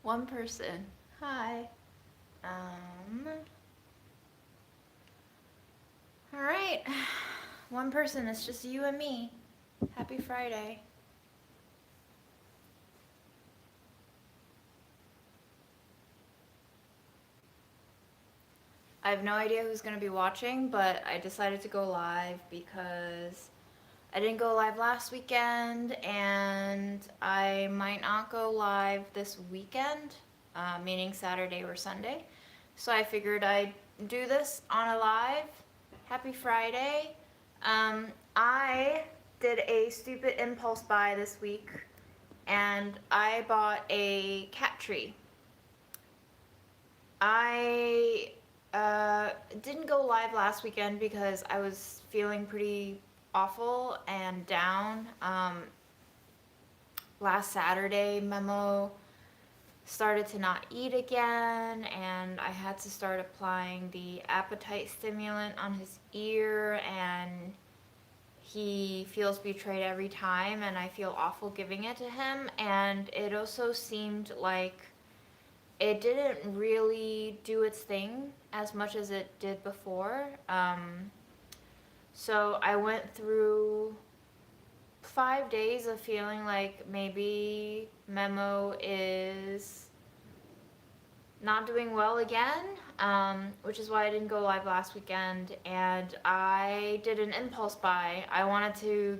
One person. Hi. Um. All right. One person. It's just you and me. Happy Friday. I have no idea who's going to be watching, but I decided to go live because I didn't go live last weekend and I might not go live this weekend, meaning Saturday or Sunday. So I figured I'd do this on a live. Happy Friday. I did a stupid impulse buy this week and I bought a cat tree. I didn't go live last weekend because I was feeling pretty awful and down. Last Saturday, Memo started to not eat again, and I had to start applying the appetite stimulant on his ear, and he feels betrayed every time, and I feel awful giving it to him. And it also seemed like it didn't really do its thing as much as it did before. So I went through 5 days of feeling like maybe Memo is not doing well again, which is why I didn't go live last weekend. And I did an impulse buy. I wanted to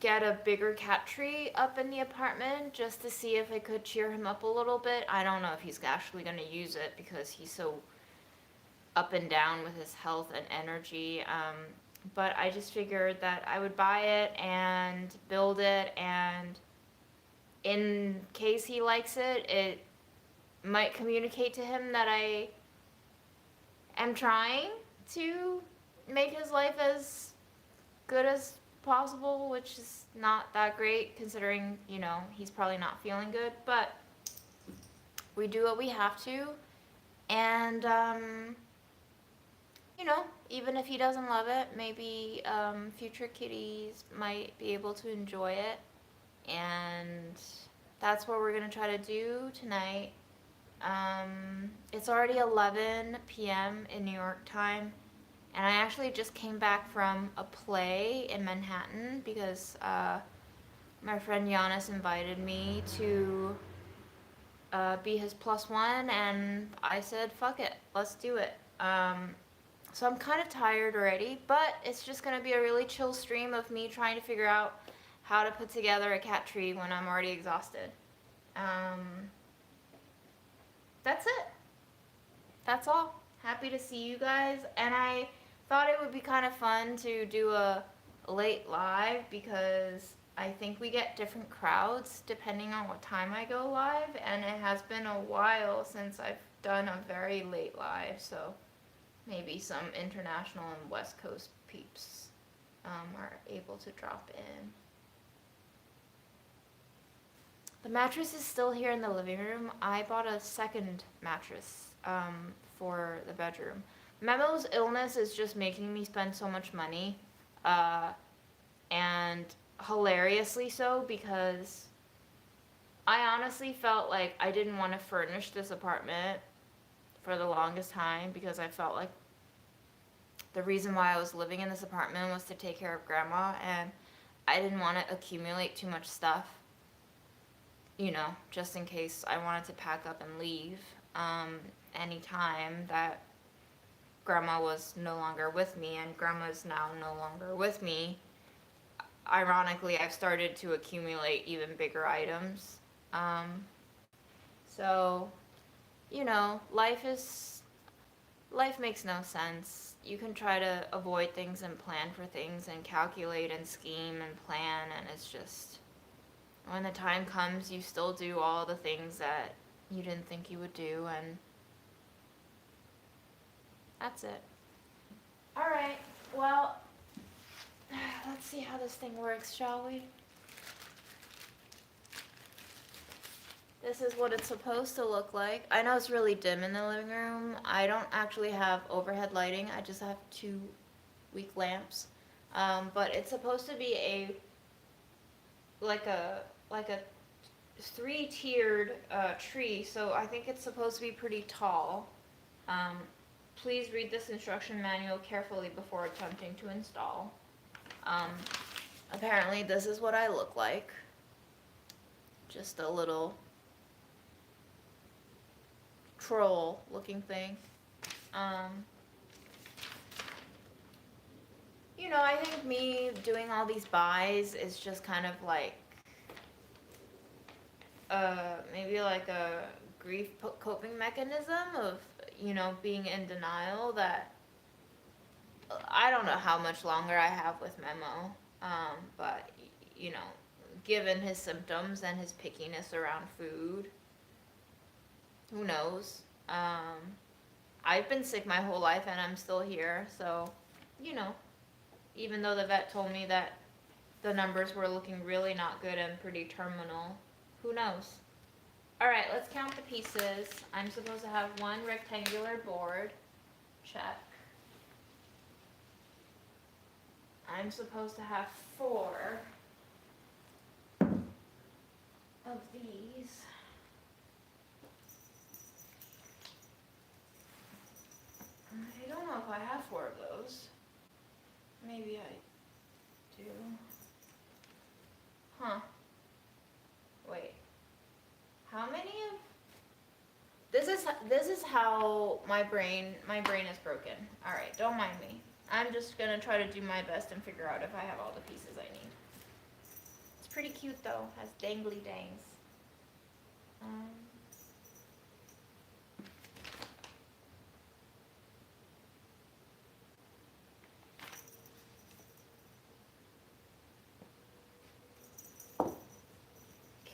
get a bigger cat tree up in the apartment just to see if I could cheer him up a little bit. I don't know if he's actually going to use it because he's so up and down with his health and energy. But I just figured that I would buy it and build it, and in case he likes it, it might communicate to him that I am trying to make his life as good as possible, which is not that great considering, he's probably not feeling good, but we do what we have to. And, even if he doesn't love it, maybe future kitties might be able to enjoy it. And that's what we're going to try to do tonight. It's already 11 p.m. in New York time, and I actually just came back from a play in Manhattan because my friend Giannis invited me to be his plus one, and I said, fuck it, let's do it. So I'm kind of tired already, but it's just going to be a really chill stream of me trying to figure out how to put together a cat tree when I'm already exhausted. That's it. That's all. Happy to see you guys, and I thought it would be kind of fun to do a late live because I think we get different crowds depending on what time I go live, and it has been a while since I've done a very late live, so maybe some international and West Coast peeps are able to drop in. The mattress is still here in the living room. I bought a second mattress for the bedroom. Memo's illness is just making me spend so much money, and hilariously so, because I honestly felt like I didn't want to furnish this apartment for the longest time because I felt like the reason why I was living in this apartment was to take care of grandma, and I didn't want to accumulate too much stuff, just in case I wanted to pack up and leave anytime that grandma was no longer with me, and grandma's now no longer with me. Ironically, I've started to accumulate even bigger items. So, life makes no sense. You can try to avoid things and plan for things and calculate and scheme and plan, and it's just, when the time comes, you still do all the things that you didn't think you would do, and that's it. Alright, well, let's see how this thing works, shall we? This is what it's supposed to look like. I know it's really dim in the living room. I don't actually have overhead lighting. I just have 2 weak lamps. But it's supposed to be like a three-tiered tree, so I think it's supposed to be pretty tall. Please read this instruction manual carefully before attempting to install. Apparently this is what I look like. Just a little troll looking thing. You know, I think me doing all these buys is just kind of like maybe like a grief coping mechanism of, you know, being in denial that I don't know how much longer I have with Memo, but you know, given his symptoms and his pickiness around food, who knows? I've been sick my whole life and I'm still here, so, you know, even though the vet told me that the numbers were looking really not good and pretty terminal, who knows? Alright, let's count the pieces. I'm supposed to have one rectangular board. Check. I'm supposed to have 4 of these. I don't know if I have 4 of those. Maybe I do. Huh. Wait. How many of... This is how my brain is broken. Alright, don't mind me. I'm just gonna try to do my best and figure out if I have all the pieces I need. It's pretty cute though, has dangly dangs.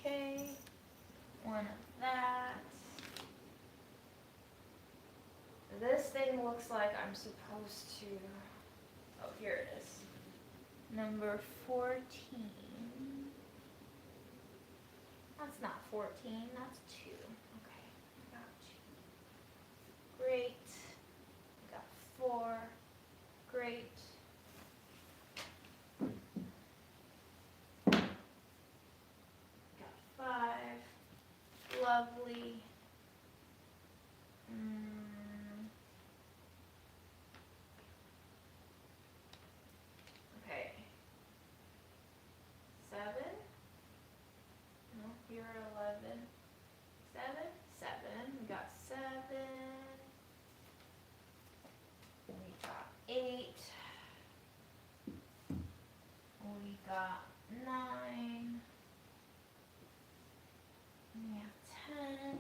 Okay, one of that. This thing looks like I'm supposed to, oh, here it is. Number 14. That's not 14, that's 2. Okay, got 2. Great. Got 4. Great. Got 5. Lovely. Okay. 7. No, you're 11. 7. 7. We got 7. We got 8. We got 9. We have 10.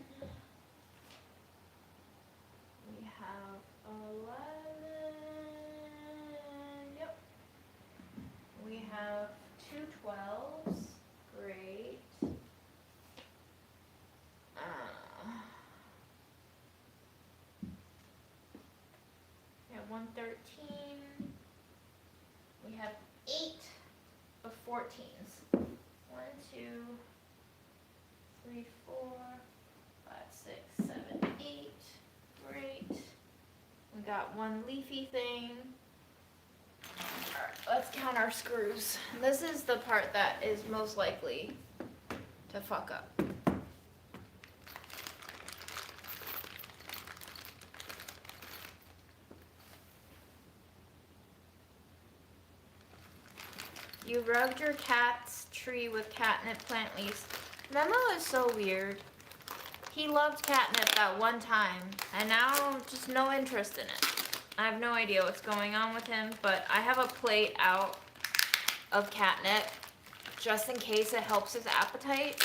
We have 11. Yep. We have 2 12s. Great. We have 1 13. We have 8 of 14s. 1 2 3 4 5 6 7 8. Great. We got 1 leafy thing. Alright, let's count our screws. This is the part that is most likely to fuck up. You rubbed your cat's tree with catnip plant leaves. Memo is so weird. He loved catnip that one time, and now just no interest in it. I have no idea what's going on with him, but I have a plate out of catnip just in case it helps his appetite.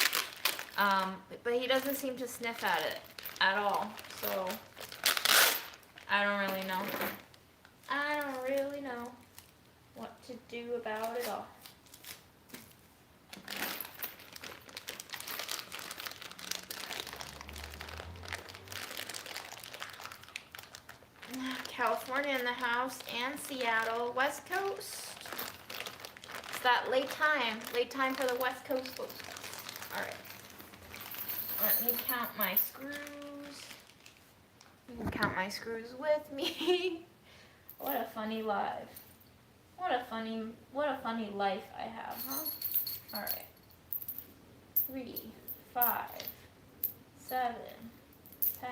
But he doesn't seem to sniff at it at all, so I don't really know. I don't really know what to do about it all. California in the house and Seattle, West Coast. It's that late time for the West Coast folks. All right, let me count my screws. You can count my screws with me. What a funny life. What a funny life I have, huh? All right. 3, 5, 7, 10,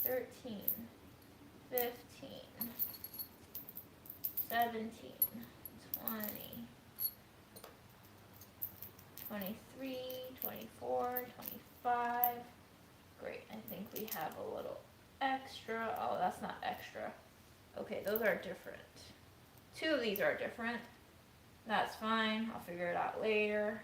13, 15, 17, 20, 23, 24, 25. Great, I think we have a little extra. Oh, that's not extra. Okay, those are different. 2 of these are different. That's fine, I'll figure it out later.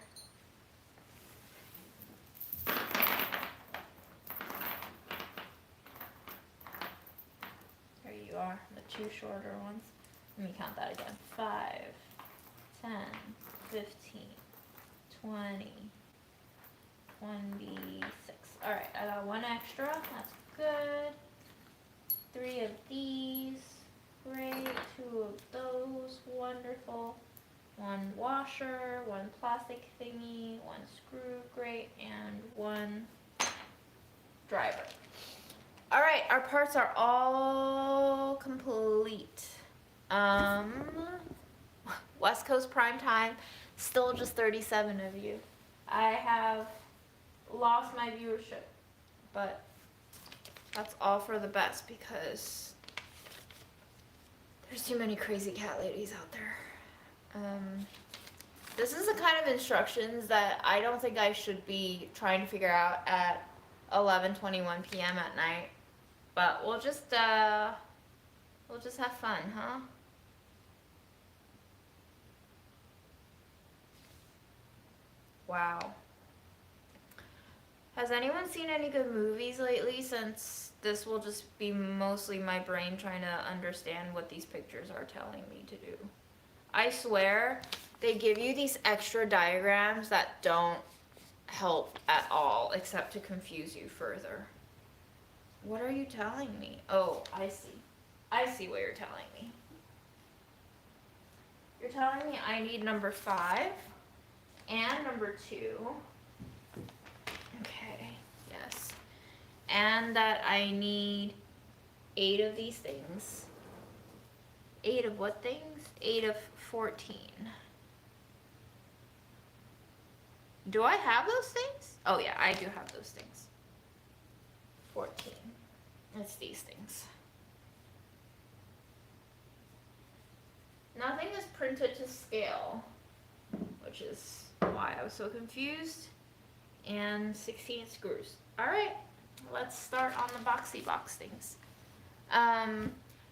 There you are, the 2 shorter ones. Let me count that again. 5, 10, 15, 20, 26. Alright, I got 1 extra, that's good. 3 of these, great. 2 of those, wonderful. 1 washer, 1 plastic thingy, 1 screw, great, and 1 driver. Alright, our parts are all complete. West Coast prime time, still just 37 of you. I have lost my viewership, but that's all for the best because there's too many crazy cat ladies out there. This is the kind of instructions that I don't think I should be trying to figure out at 11:21 p.m. at night, but we'll just have fun, huh? Wow. Has anyone seen any good movies lately, since this will just be mostly my brain trying to understand what these pictures are telling me to do? I swear, they give you these extra diagrams that don't help at all, except to confuse you further. What are you telling me? Oh, I see. I see what you're telling me. You're telling me I need number 5 and number 2. Okay, yes. And that I need 8 of these things. 8 of what things? 8 of 14. Do I have those things? Oh yeah, I do have those things. 14. It's these things. Nothing is printed to scale, which is why I was so confused. And 16 screws. Alright, let's start on the boxy box things.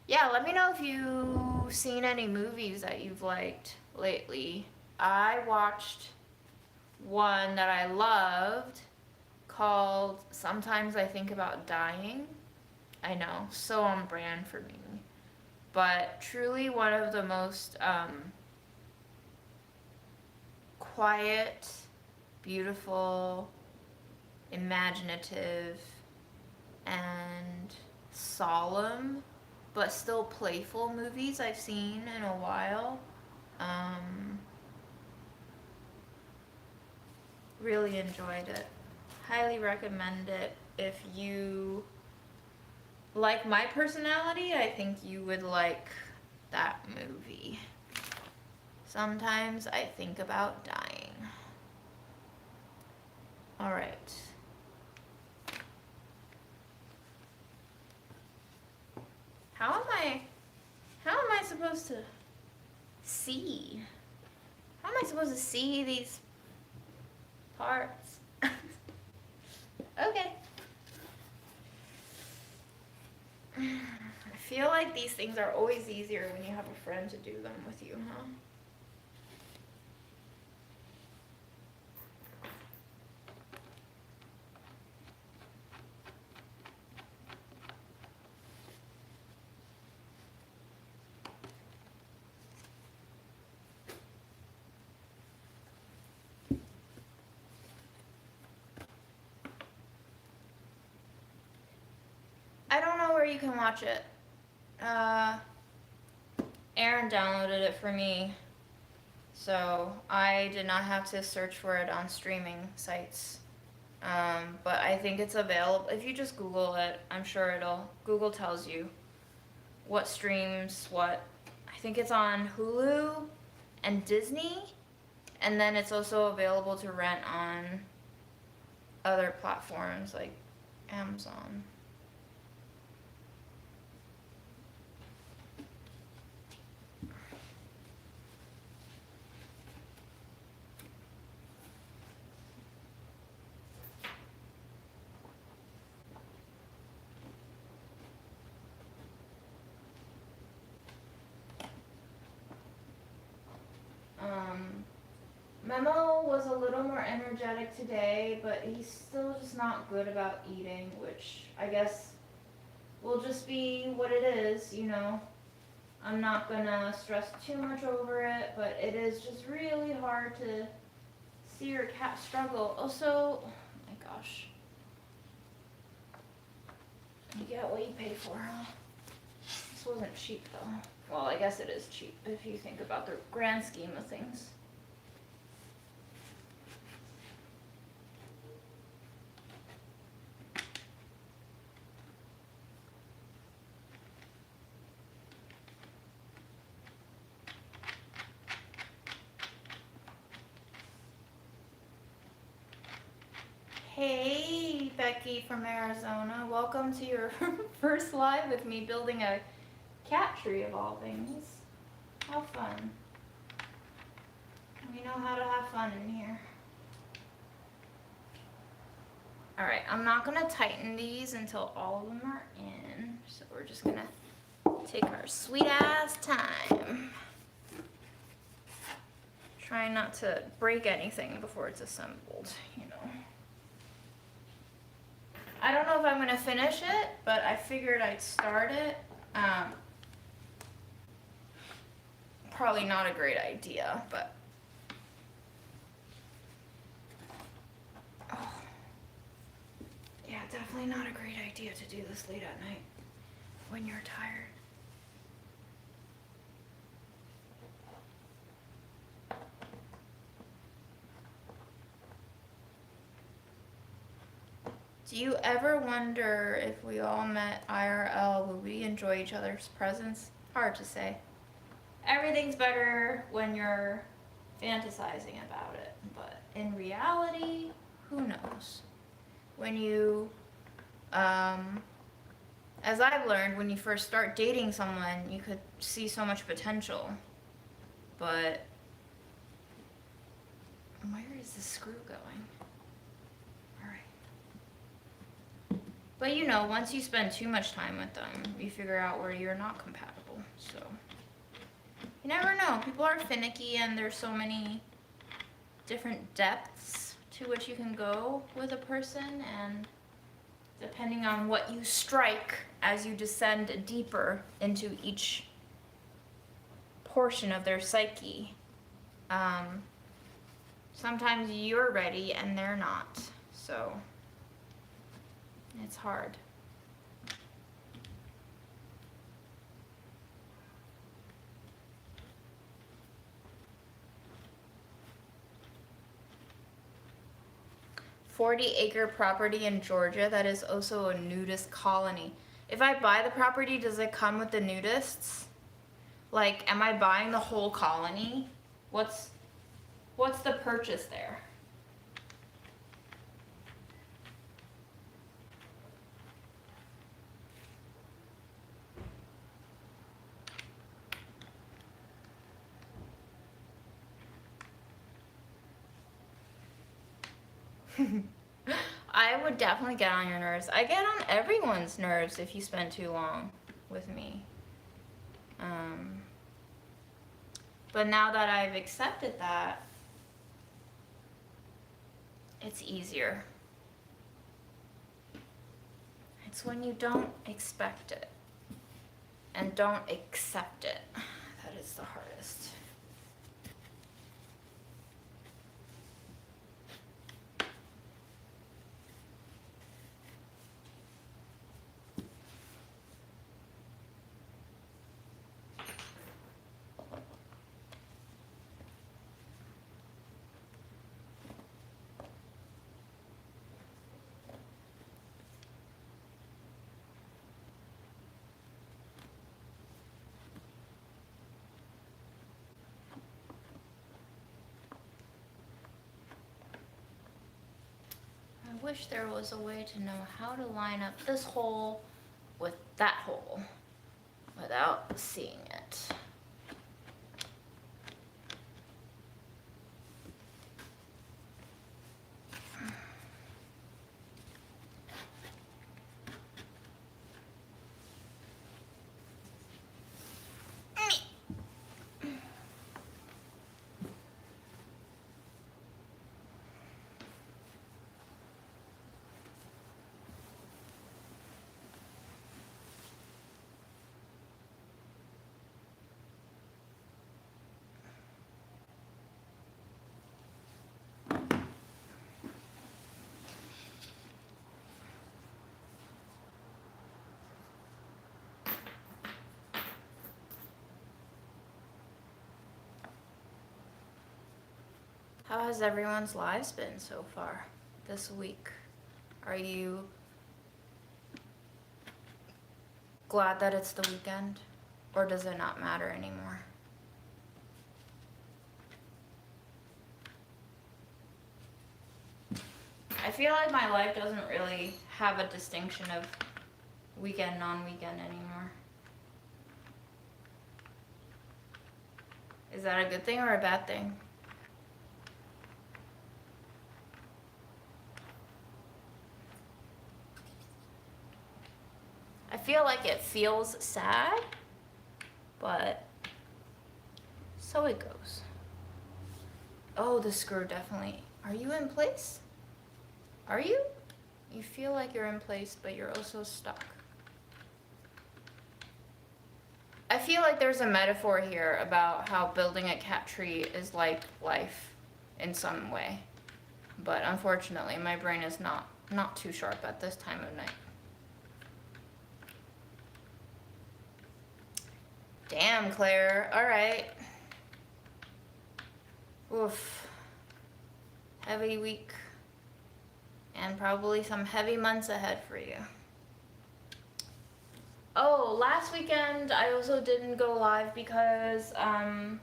Yeah, let me know if you've seen any movies that you've liked lately. I watched one that I loved called Sometimes I Think About Dying. I know, so on brand for me. But truly one of the most quiet, beautiful, imaginative, and solemn, but still playful movies I've seen in a while. Really enjoyed it. Highly recommend it. If you like my personality, I think you would like that movie. Sometimes I Think About Dying. Alright. How am I supposed to see? How am I supposed to see these parts? Okay. I feel like these things are always easier when you have a friend to do them with you, huh? I don't know where you can watch it. Aaron downloaded it for me, so I did not have to search for it on streaming sites. But I think it's available. If you just Google it, I'm sure Google tells you what streams what. I think it's on Hulu and Disney, and then it's also available to rent on other platforms like Amazon. Memo was a little more energetic today, but he's still just not good about eating, which I guess will just be what it is, you know. I'm not gonna stress too much over it, but it is just really hard to see your cat struggle. Also, oh my gosh. You get what you pay for, huh? This wasn't cheap though. Well, I guess it is cheap if you think about the grand scheme of things. Hey, Becky from Arizona. Welcome to your first live with me building a cat tree of all things. How fun. We know how to have fun in here. Alright, I'm not going to tighten these until all of them are in. So we're just going to take our sweet ass time. Try not to break anything before it's assembled, you know. I don't know if I'm going to finish it, but I figured I'd start it. Probably not a great idea, but oh. Yeah, definitely not a great idea to do this late at night when you're tired. Do you ever wonder if we all met IRL, would we enjoy each other's presence? Hard to say. Everything's better when you're fantasizing about it, but in reality, who knows? When you, as I've learned, when you first start dating someone, you could see so much potential, but where is the screw going? But you know, once you spend too much time with them, you figure out where you're not compatible. So you never know. People are finicky and there's so many different depths to which you can go with a person, and depending on what you strike as you descend deeper into each portion of their psyche, sometimes you're ready and they're not. So it's hard. "40-acre property in Georgia that is also a nudist colony." If I buy the property, does it come with the nudists? Like, am I buying the whole colony? What's the purchase there? I would definitely get on your nerves. I get on everyone's nerves if you spend too long with me. But now that I've accepted that, it's easier. It's when you don't expect it and don't accept it that is the hardest. wish there was a way to know how to line up this hole with that hole without seeing it. How has everyone's lives been so far this week? Are you glad that it's the weekend, or does it not matter anymore? I feel like my life doesn't really have a distinction of weekend, non-weekend anymore. Is that a good thing or a bad thing? I feel like it feels sad, but so it goes. Oh, the screw definitely. Are you in place? Are you? You feel like you're in place, but you're also stuck. I feel like there's a metaphor here about how building a cat tree is like life in some way. But unfortunately, my brain is not too sharp at this time of night. Damn, Claire. All right. Oof. Heavy week. And probably some heavy months ahead for you. Oh, last weekend I also didn't go live because not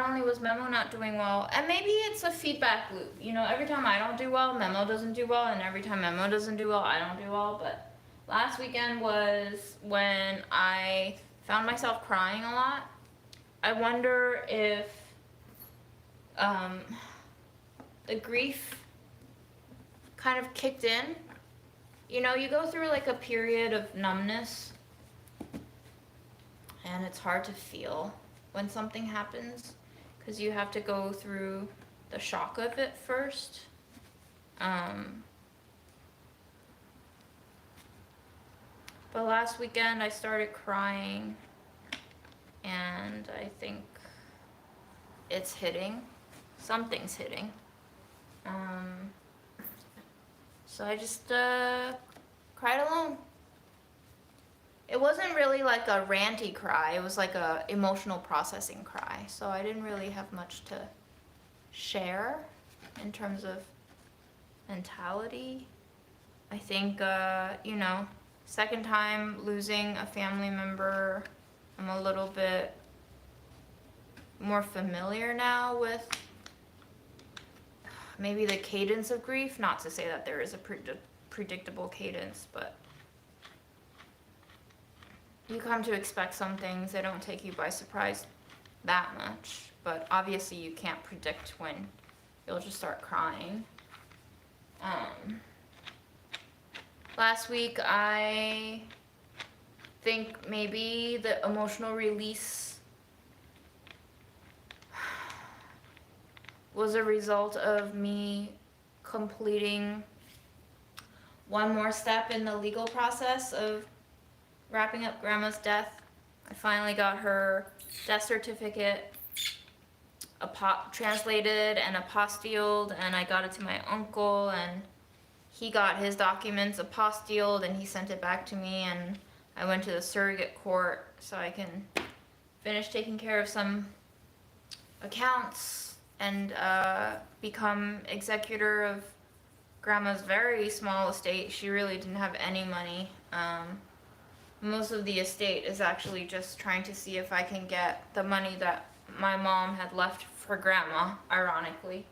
only was Memo not doing well, and maybe it's a feedback loop. You know, every time I don't do well, Memo doesn't do well, and every time Memo doesn't do well, I don't do well. But last weekend was when I found myself crying a lot. I wonder if the grief kind of kicked in. You know, you go through like a period of numbness, and it's hard to feel when something happens because you have to go through the shock of it first. But last weekend I started crying, and I think it's hitting. Something's hitting. So I just cried alone. It wasn't really like a ranty cry. It was like a emotional processing cry. So I didn't really have much to share in terms of mentality. I think, you know, second time losing a family member, I'm a little bit more familiar now with maybe the cadence of grief. Not to say that there is a predictable cadence, but you come to expect some things. They don't take you by surprise that much, but obviously you can't predict when you'll just start crying. Last week I think maybe the emotional release was a result of me completing one more step in the legal process of wrapping up Grandma's death. I finally got her death certificate translated and apostilled, and I got it to my uncle, and he got his documents apostilled and he sent it back to me, and I went to the surrogate court so I can finish taking care of some accounts and become executor of Grandma's very small estate. She really didn't have any money. Most of the estate is actually just trying to see if I can get the money that my mom had left for Grandma, ironically.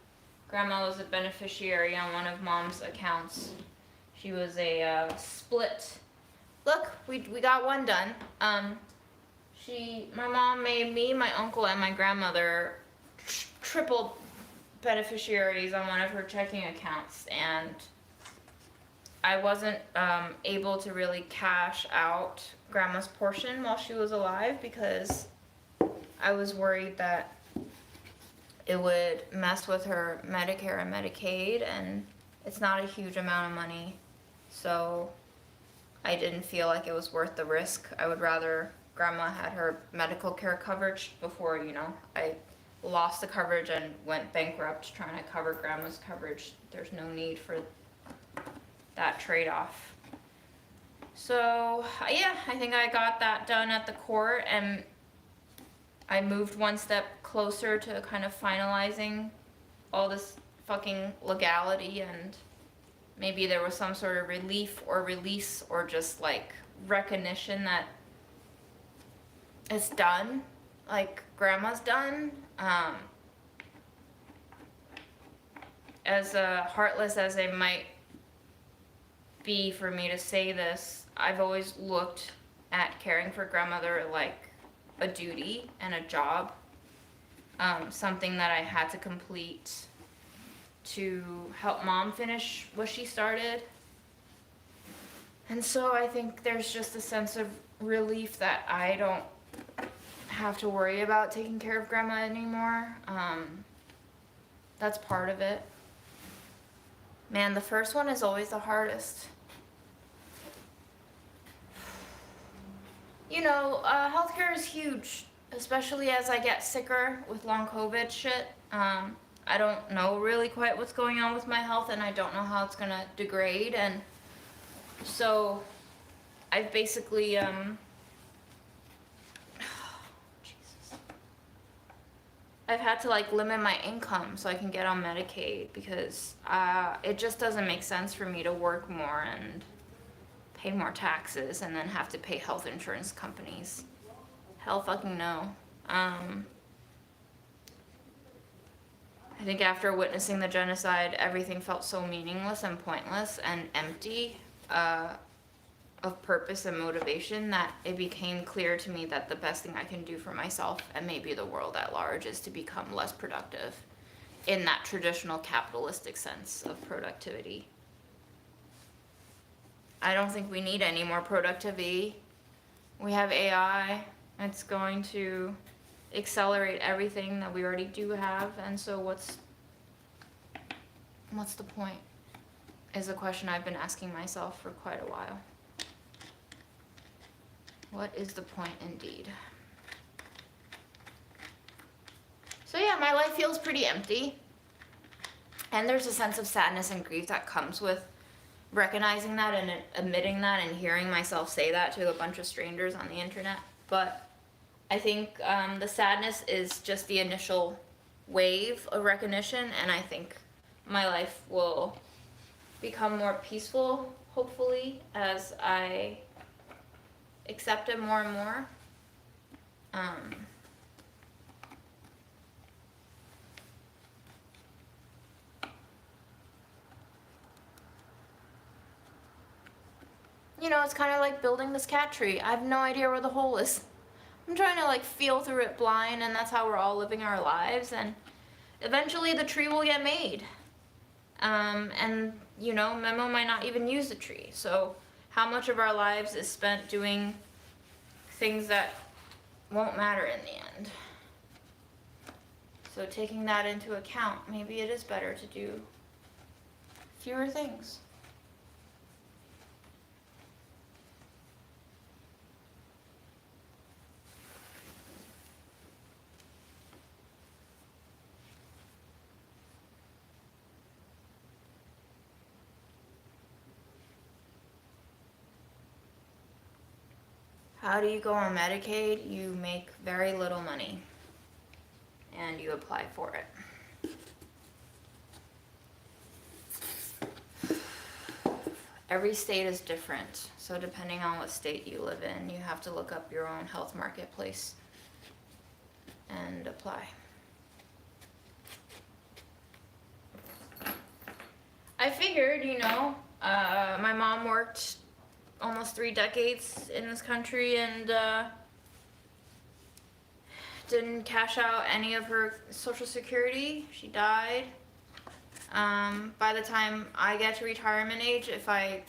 Grandma was a beneficiary on one of Mom's accounts. She was a split. Look, we got one done. My mom made me, my uncle, and my grandmother triple beneficiaries on one of her checking accounts, and I wasn't able to really cash out Grandma's portion while she was alive because I was worried that it would mess with her Medicare and Medicaid, and it's not a huge amount of money, so I didn't feel like it was worth the risk. I would rather Grandma had her medical care coverage before, I lost the coverage and went bankrupt trying to cover Grandma's coverage. There's no need for that trade-off. So, yeah, I think I got that done at the court, and I moved one step closer to kind of finalizing all this fucking legality, and maybe there was some sort of relief or release or just like recognition that it's done, like Grandma's done. As heartless as it might be for me to say this, I've always looked at caring for grandmother like a duty and a job, something that I had to complete to help Mom finish what she started. And so I think there's just a sense of relief that I don't have to worry about taking care of Grandma anymore. That's part of it. Man, the first one is always the hardest. Healthcare is huge, especially as I get sicker with long COVID shit. I don't know really quite what's going on with my health, and I don't know how it's gonna degrade, and so I've basically, Jesus. I've had to limit my income so I can get on Medicaid because it just doesn't make sense for me to work more and pay more taxes and then have to pay health insurance companies. Hell fucking no. I think after witnessing the genocide, everything felt so meaningless and pointless and empty of purpose and motivation that it became clear to me that the best thing I can do for myself and maybe the world at large is to become less productive in that traditional capitalistic sense of productivity. I don't think we need any more productivity. We have AI. It's going to accelerate everything that we already do have, and so what's the point? Is a question I've been asking myself for quite a while. What is the point indeed? So yeah, my life feels pretty empty, and there's a sense of sadness and grief that comes with recognizing that and admitting that and hearing myself say that to a bunch of strangers on the internet. But I think the sadness is just the initial wave of recognition, and I think my life will become more peaceful, hopefully, as I accept it more and more. It's kind of like building this cat tree. I have no idea where the hole is. I'm trying to feel through it blind, and that's how we're all living our lives, and eventually the tree will get made. And Memo might not even use the tree. So how much of our lives is spent doing things that won't matter in the end? So taking that into account, maybe it is better to do fewer things. How do you go on Medicaid? You make very little money, and you apply for it. Every state is different, so depending on what state you live in, you have to look up your own health marketplace and apply. I figured, my mom worked almost 3 decades in this country and didn't cash out any of her Social Security. She died. By the time I get to retirement age, if I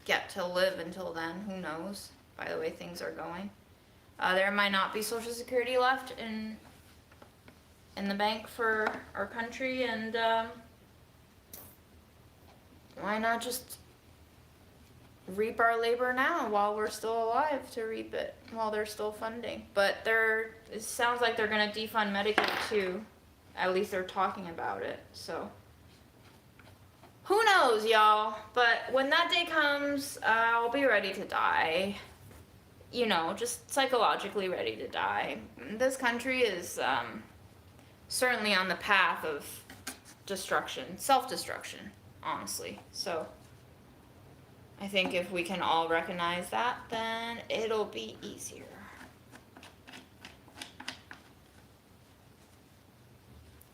get to live until then, who knows, by the way things are going. There might not be Social Security left in the bank for our country, and why not just reap our labor now while we're still alive to reap it while they're still funding. But it sounds like they're gonna defund Medicaid too. At least they're talking about it, so who knows, y'all? But when that day comes, I'll be ready to die. Just psychologically ready to die. This country is certainly on the path of destruction, self-destruction, honestly. So I think if we can all recognize that, then it'll be easier.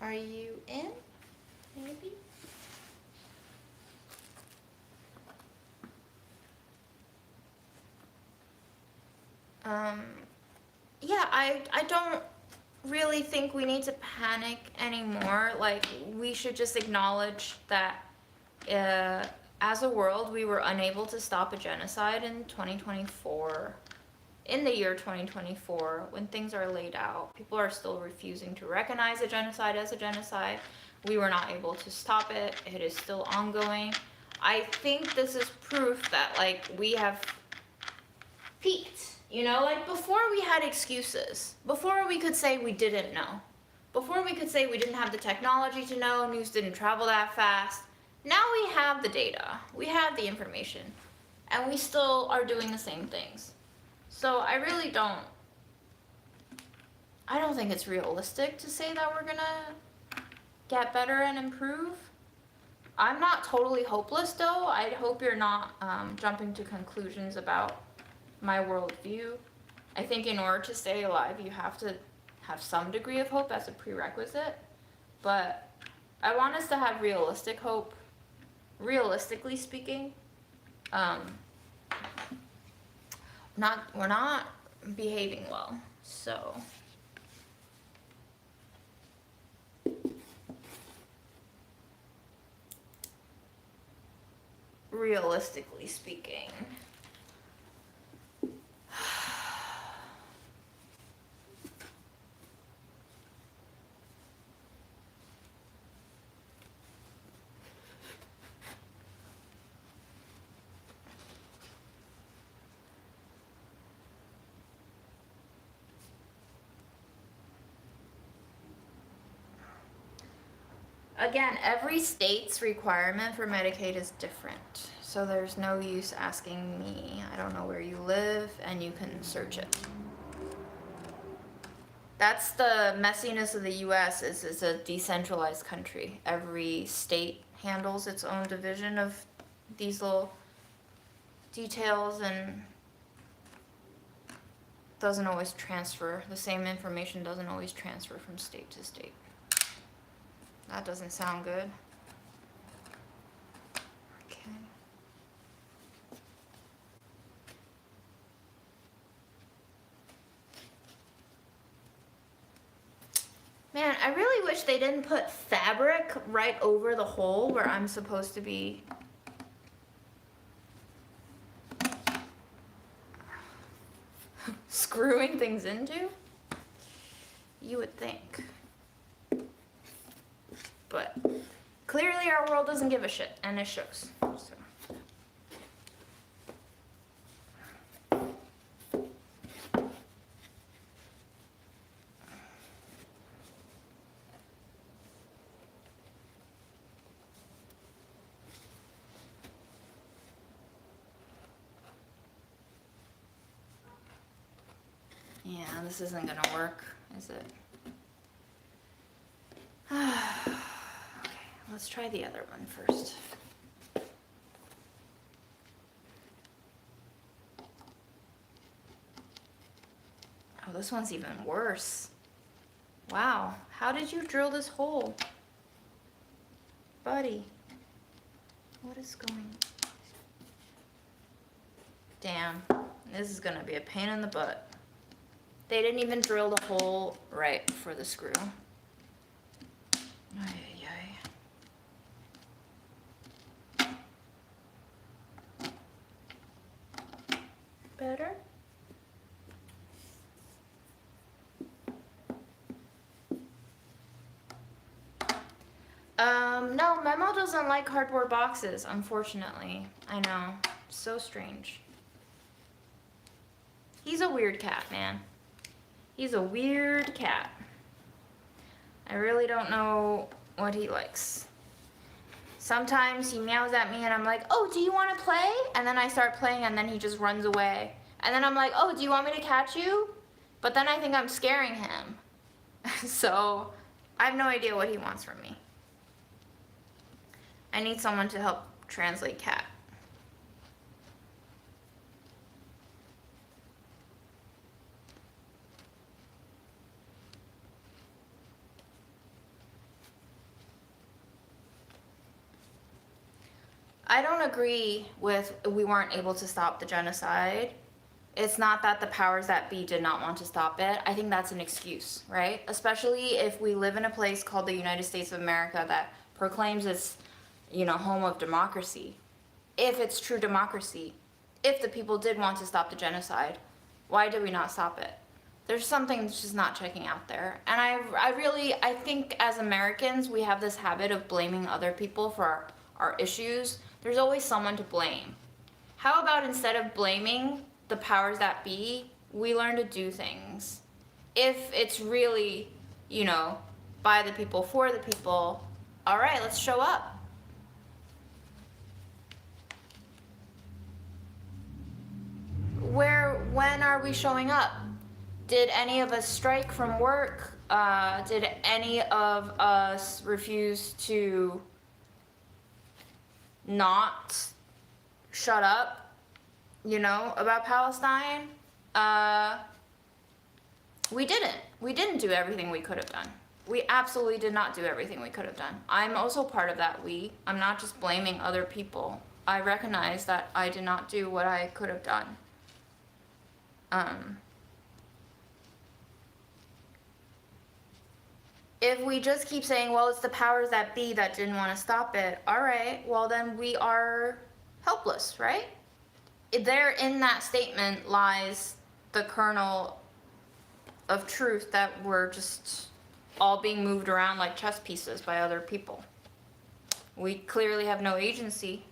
Are you in? Maybe? Yeah, I don't really think we need to panic anymore. Like, we should just acknowledge that as a world, we were unable to stop a genocide in 2024. In the year 2024, when things are laid out, people are still refusing to recognize a genocide as a genocide. We were not able to stop it. It is still ongoing. I think this is proof that, like, we have peaked. Like, before we had excuses. Before we could say we didn't know. Before we could say we didn't have the technology to know, news didn't travel that fast. Now we have the data. We have the information. And we still are doing the same things. So I don't think it's realistic to say that we're gonna get better and improve. I'm not totally hopeless though. I hope you're not jumping to conclusions about my worldview. I think in order to stay alive, you have to have some degree of hope as a prerequisite. But I want us to have realistic hope. Realistically speaking, we're not behaving well, so realistically speaking. Again, every state's requirement for Medicaid is different. So there's no use asking me. I don't know where you live, and you can search it. That's the messiness of the US, is it's a decentralized country. Every state handles its own division of these little details and doesn't always transfer. The same information doesn't always transfer from state to state. That doesn't sound good. Okay. Man, I really wish they didn't put fabric right over the hole where I'm supposed to be screwing things into. You would think. But clearly our world doesn't give a shit, and it shows. So. Yeah, this isn't gonna work, is it? Let's try the other one first. Oh, this one's even worse. Wow, how did you drill this hole? Buddy. What is going? Damn, this is gonna be a pain in the butt. They didn't even drill the hole right for the screw. Ay, ay, ay. Better? No, Memo doesn't like cardboard boxes, unfortunately. I know. So strange. He's a weird cat, man. He's a weird cat. I really don't know what he likes. Sometimes he meows at me and I'm like, oh, do you want to play? And then I start playing and then he just runs away. And then I'm like, oh, do you want me to catch you? But then I think I'm scaring him. So I have no idea what he wants from me. I need someone to help translate cat. I don't agree with we weren't able to stop the genocide. It's not that the powers that be did not want to stop it. I think that's an excuse, right? Especially if we live in a place called the United States of America that proclaims its, home of democracy. If it's true democracy, if the people did want to stop the genocide, why did we not stop it? There's something that's just not checking out there. And I think as Americans, we have this habit of blaming other people for our issues. There's always someone to blame. How about instead of blaming the powers that be, we learn to do things? If it's really, by the people, for the people, all right, let's show up. When are we showing up? Did any of us strike from work? Did any of us refuse to not shut up, about Palestine? We didn't. We didn't do everything we could have done. We absolutely did not do everything we could have done. I'm also part of that we. I'm not just blaming other people. I recognize that I did not do what I could have done. If we just keep saying, well, it's the powers that be that didn't want to stop it, all right, well, then we are helpless, right? There in that statement lies the kernel of truth that we're just all being moved around like chess pieces by other people. We clearly have no agency.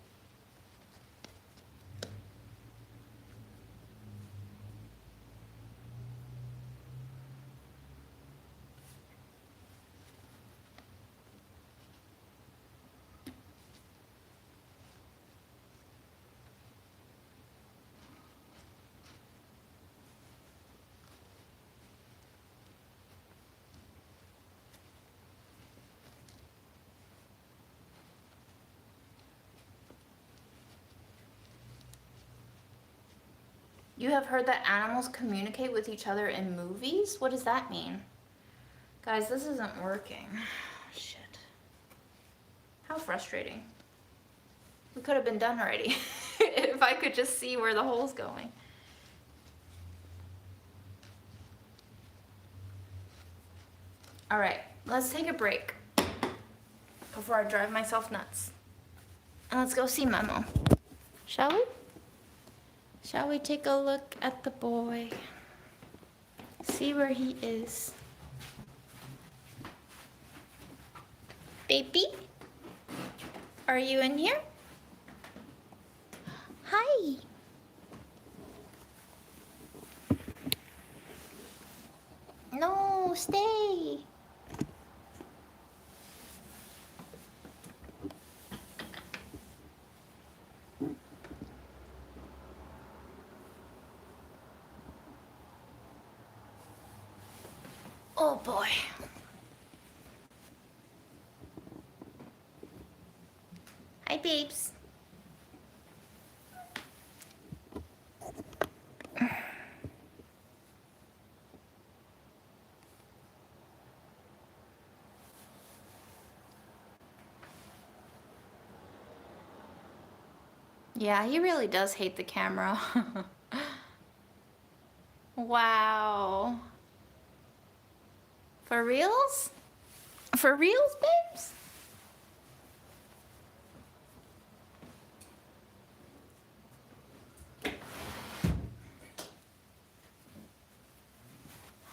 You have heard that animals communicate with each other in movies? What does that mean? Guys, this isn't working. Shit. How frustrating. We could have been done already. If I could just see where the hole's going. Alright, let's take a break before I drive myself nuts. And let's go see Memo. Shall we? Shall we take a look at the boy? See where he is. Baby? Are you in here? Hi. No, stay. Oh boy. Hi, babes. Yeah, he really does hate the camera. Wow. For reals? For reals, babes?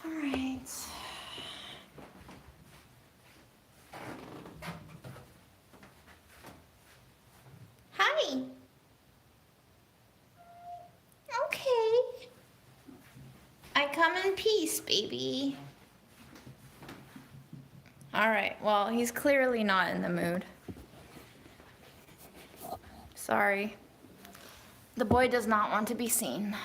All right. Hi. Okay. I come in peace, baby. All right, well, he's clearly not in the mood. Sorry. The boy does not want to be seen.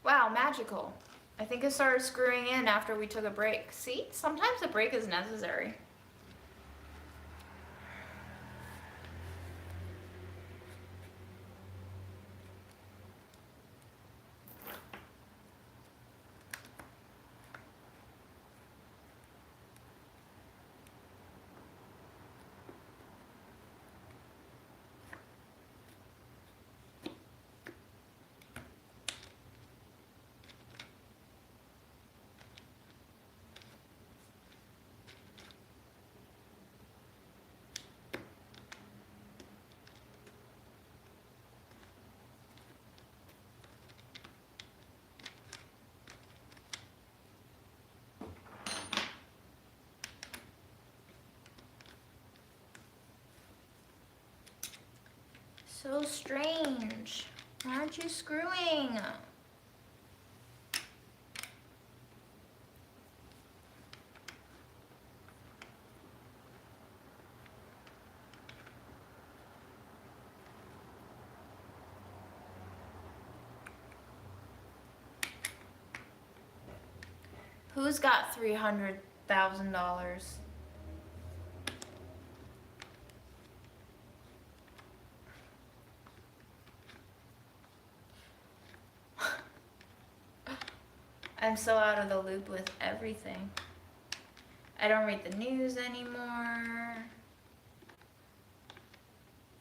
Wow, magical. I think it started screwing in after we took a break. See, sometimes a break is necessary. So strange. Why aren't you screwing? Who's got $300,000? I'm so out of the loop with everything. I don't read the news anymore.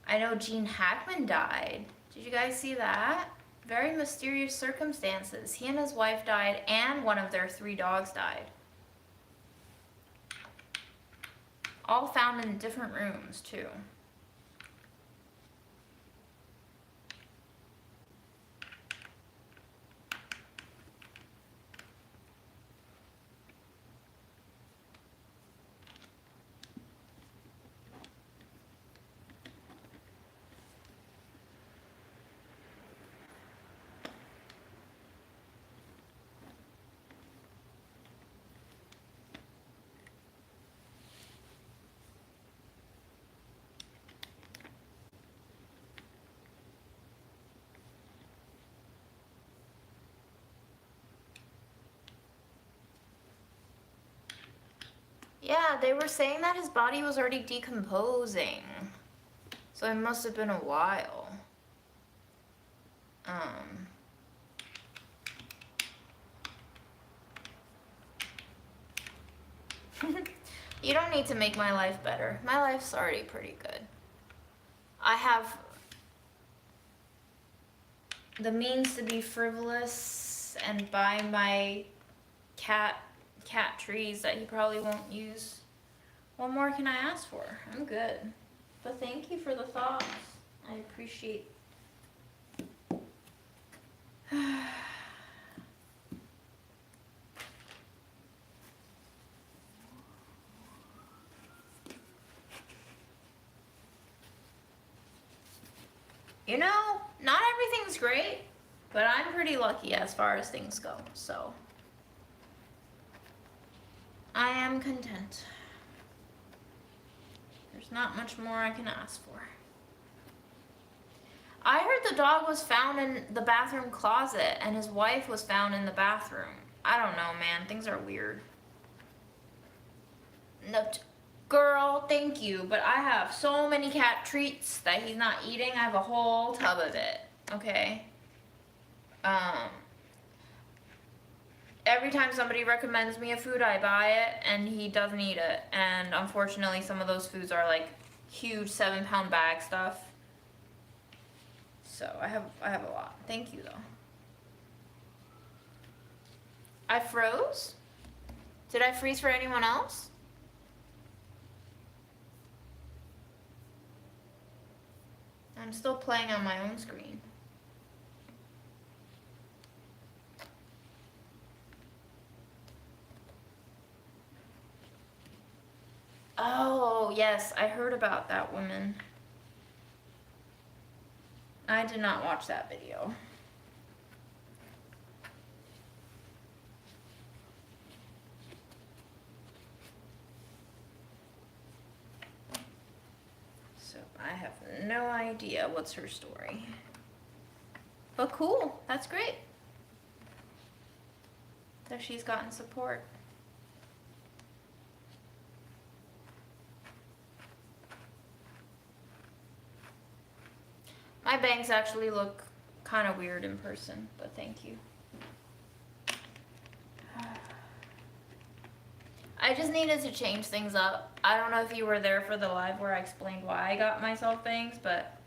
I know Gene Hackman died. Did you guys see that? Very mysterious circumstances. He and his wife died, and one of their 3 dogs died. All found in different rooms, too. Yeah, they were saying that his body was already decomposing. So it must have been a while. You don't need to make my life better. My life's already pretty good. I have the means to be frivolous and buy my cat trees that he probably won't use. What more can I ask for? I'm good. But thank you for the thoughts. I appreciate. You know, not everything's great, but I'm pretty lucky as far as things go, so I am content. There's not much more I can ask for. I heard the dog was found in the bathroom closet and his wife was found in the bathroom. I don't know, man. Things are weird. No, girl, thank you, but I have so many cat treats that he's not eating. I have a whole tub of it, okay? Every time somebody recommends me a food, I buy it, and he doesn't eat it. And unfortunately, some of those foods are like huge 7-pound bag stuff. So I have a lot. Thank you, though. I froze? Did I freeze for anyone else? I'm still playing on my own screen. Oh, yes, I heard about that woman. I did not watch that video. So I have no idea what's her story. But cool, that's great. That she's gotten support. My bangs actually look kind of weird in person, but thank you. I just needed to change things up. I don't know if you were there for the live where I explained why I got myself bangs, but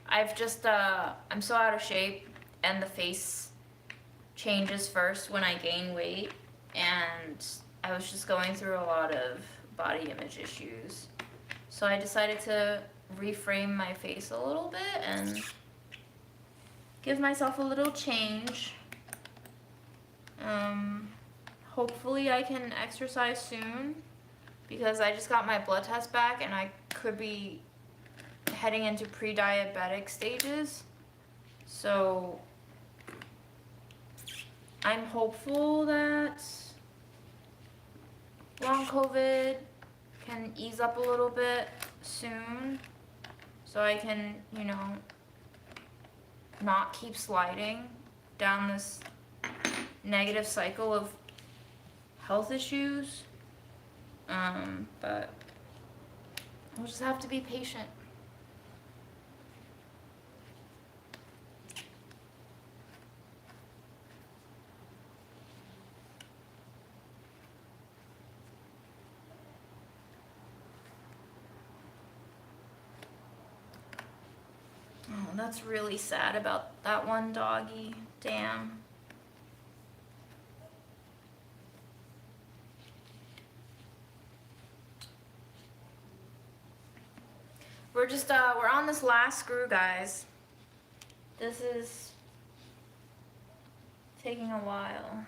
I've just, I'm so out of shape, and the face changes first when I gain weight, and I was just going through a lot of body image issues. So I decided to reframe my face a little bit and give myself a little change. Hopefully I can exercise soon, because I just got my blood test back and I could be heading into pre-diabetic stages. So I'm hopeful that long COVID can ease up a little bit soon, so I can, you know, not keep sliding down this negative cycle of health issues. But we'll just have to be patient. Oh, that's really sad about that one doggy. Damn. We're just, we're on this last screw, guys. This is taking a while.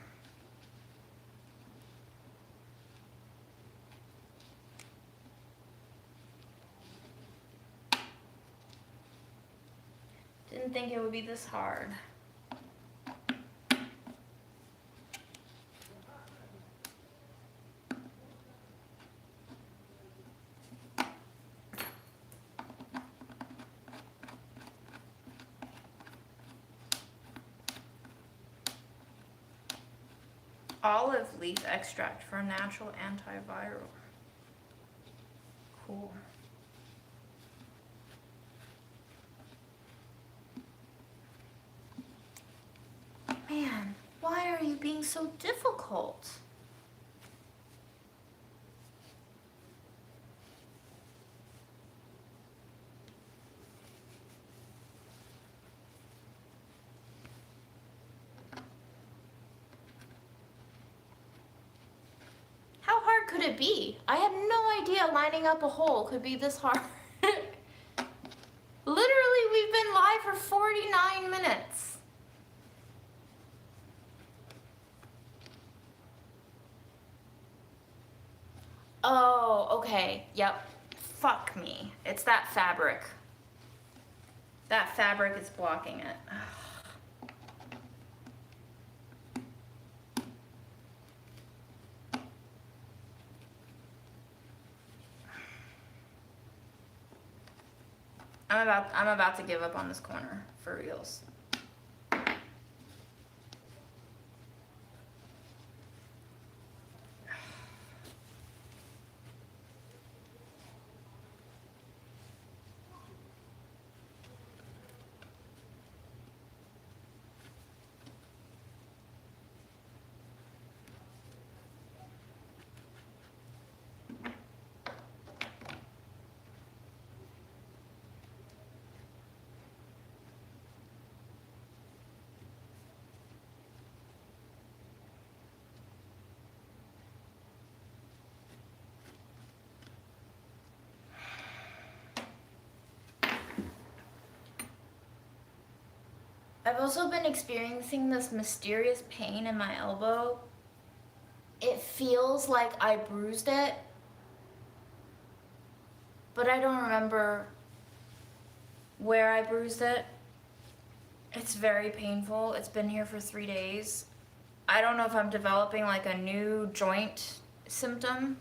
Didn't think it would be this hard. Olive leaf extract for natural antiviral. Cool. Man, why are you being so difficult? How hard could it be? I had no idea lining up a hole could be this hard. Literally, we've been live for 49 minutes. Oh, okay. Yep. Fuck me. It's that fabric. That fabric is blocking it. I'm about to give up on this corner for reals. I've also been experiencing this mysterious pain in my elbow. It feels like I bruised it, but I don't remember where I bruised it. It's very painful. It's been here for 3 days. I don't know if I'm developing like a new joint symptom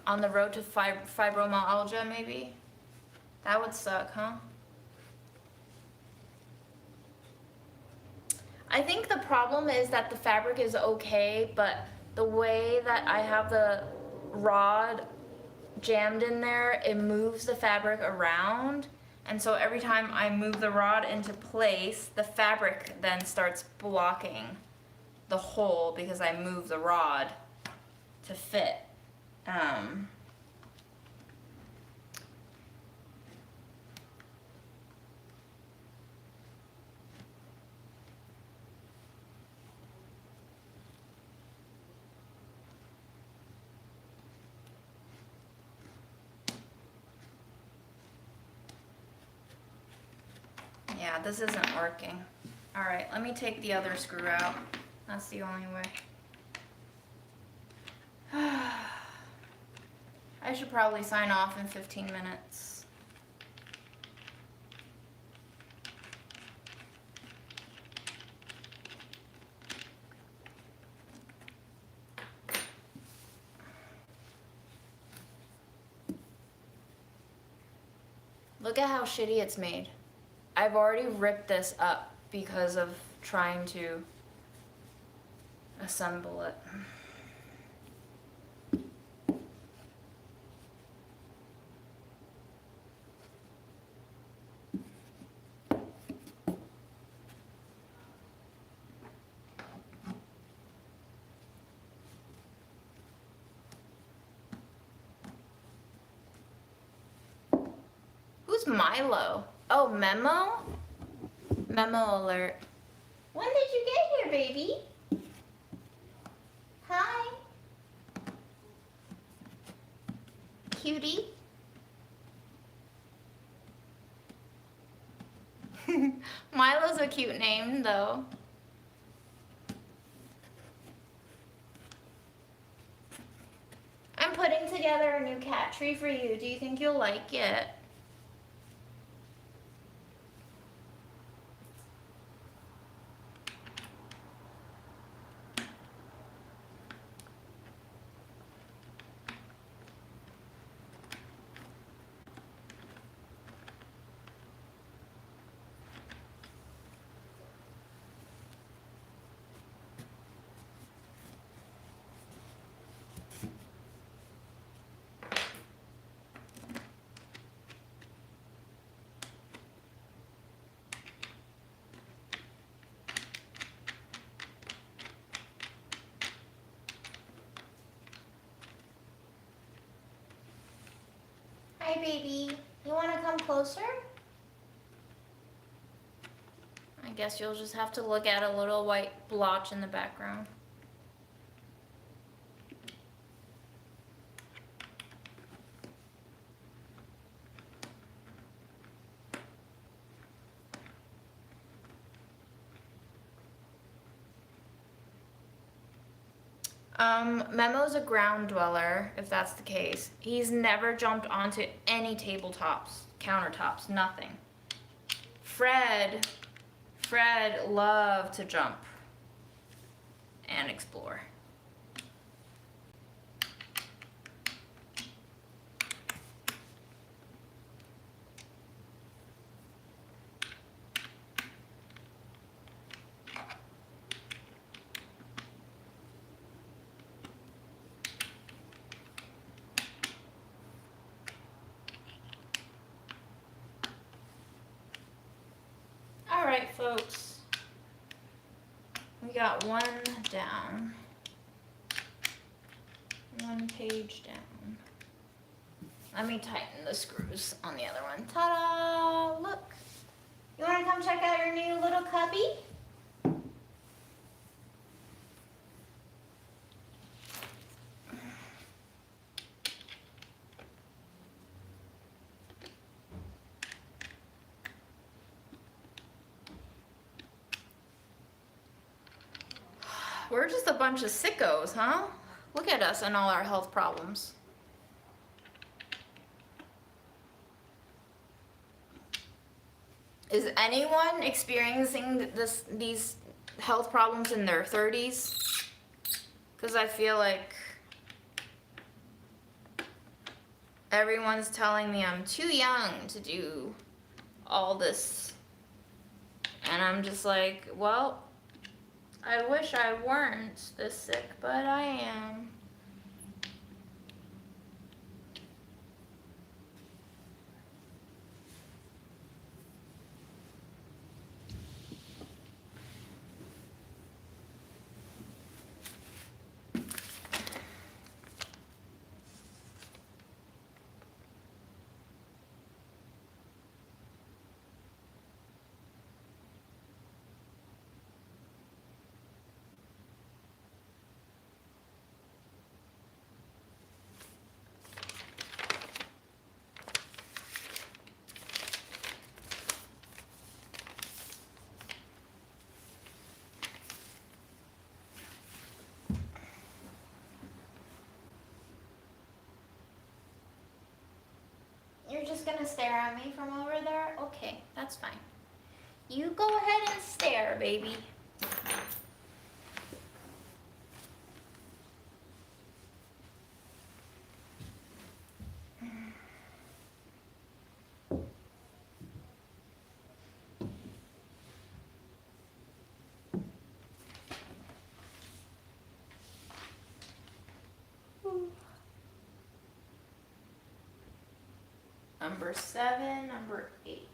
on the road to fibromyalgia, maybe. That would suck, huh? I think the problem is that the fabric is okay, but the way that I have the rod jammed in there, it moves the fabric around. And so every time I move the rod into place, the fabric then starts blocking the hole because I move the rod to fit. Yeah, this isn't working. All right, let me take the other screw out. That's the only way. I should probably sign off in 15 minutes. Look at how shitty it's made. I've already ripped this up because of trying to assemble it. Who's Milo? Oh, Memo? Memo alert. When did you get here, baby? Hi. Cutie. Milo's a cute name, though. I'm putting together a new cat tree for you. Do you think you'll like it? Hi, baby. You want to come closer? I guess you'll just have to look at a little white blotch in the background. Memo's a ground dweller, if that's the case. He's never jumped onto any tabletops, countertops, nothing. Fred loved to jump and explore. All right, folks. We got one down. One page down. Let me tighten the screws on the other one. Ta-da! Look. You want to come check out your new little cubby? We're just a bunch of sickos, huh? Look at us and all our health problems. Is anyone experiencing these health problems in their 30s? Because I feel like everyone's telling me I'm too young to do all this. And I'm just like, well, I wish I weren't this sick, but I am. You're just gonna stare at me from over there? Okay, that's fine. You go ahead and stare, baby. Number 7, number 8.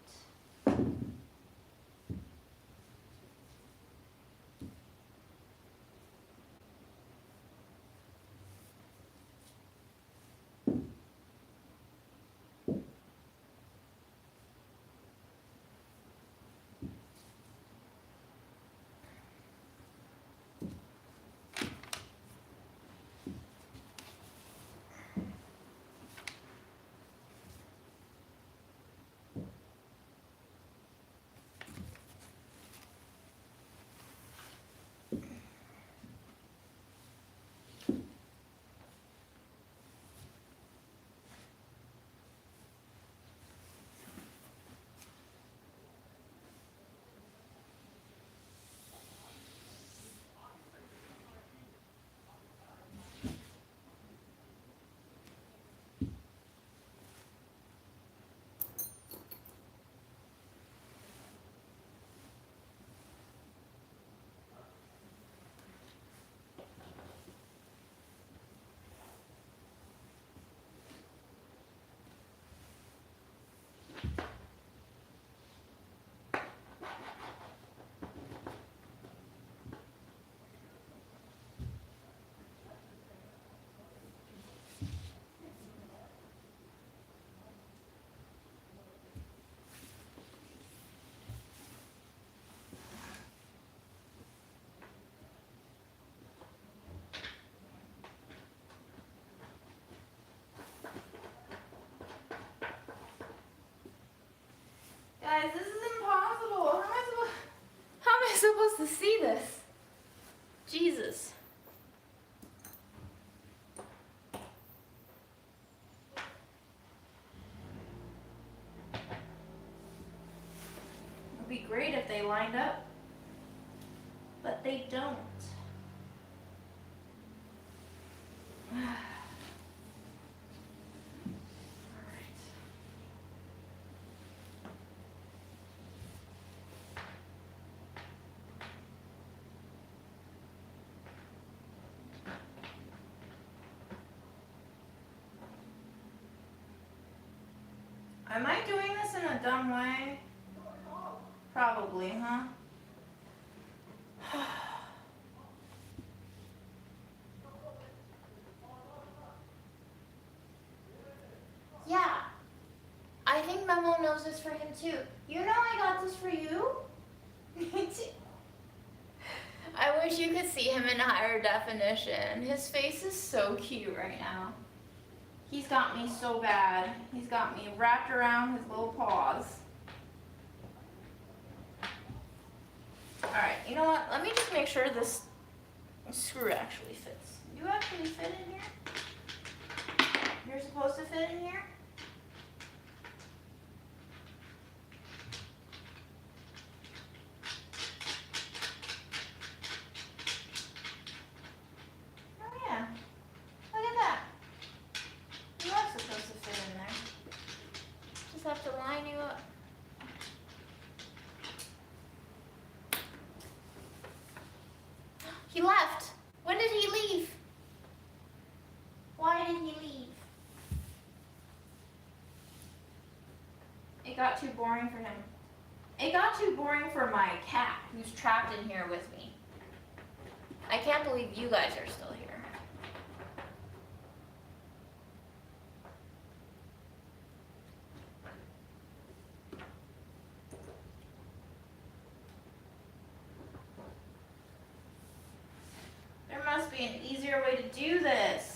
Guys, this is impossible. How am I supposed to see this? Jesus. It would be great if they lined up, but they don't. Am I doing this in a dumb way? Probably, huh? Yeah. I think Memo knows this for him too. You know I got this for you? I wish you could see him in higher definition. His face is so cute right now. He's got me so bad. He's got me wrapped around his little paws. Alright, you know what? Let me just make sure this screw actually fits. You actually fit in here? You're supposed to fit in here? Oh yeah. Look at that. You are supposed to fit in there. Just have to line you up. He left. When did he leave? Why did he leave? It got too boring for him. It got too boring for my cat, who's trapped in here with me. I can't believe you guys are still here. There must be an easier way to do this.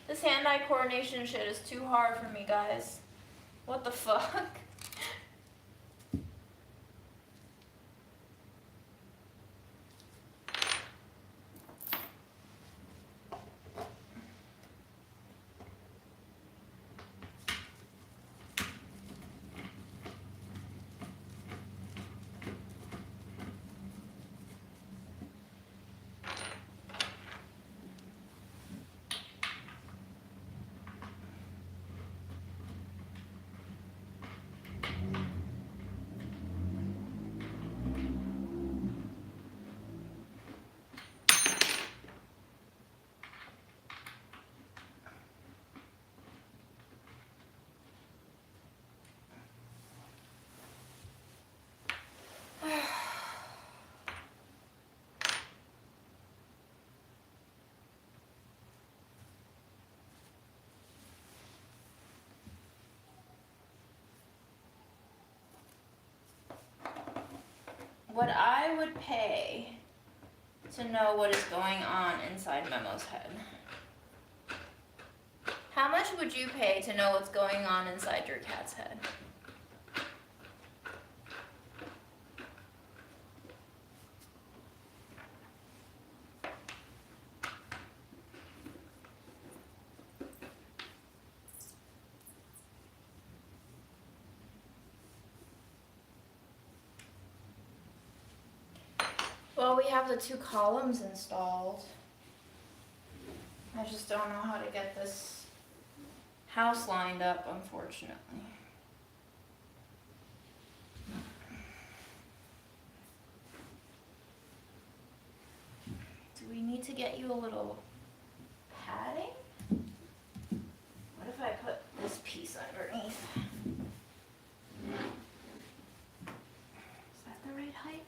This hand-eye coordination shit is too hard for me, guys. What the fuck? What I would pay to know what is going on inside Memo's head. How much would you pay to know what's going on inside your cat's head? Well, we have the 2 columns installed. I just don't know how to get this house lined up, unfortunately. Do we need to get you a little padding? What if I put this piece underneath? Is that the right height?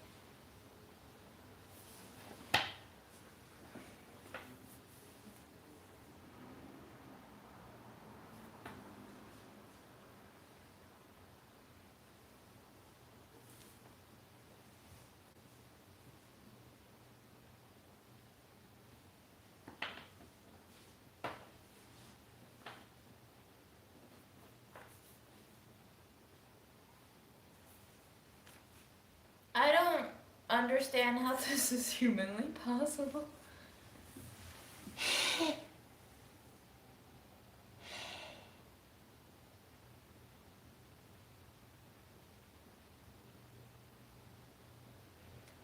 I don't understand how this is humanly possible.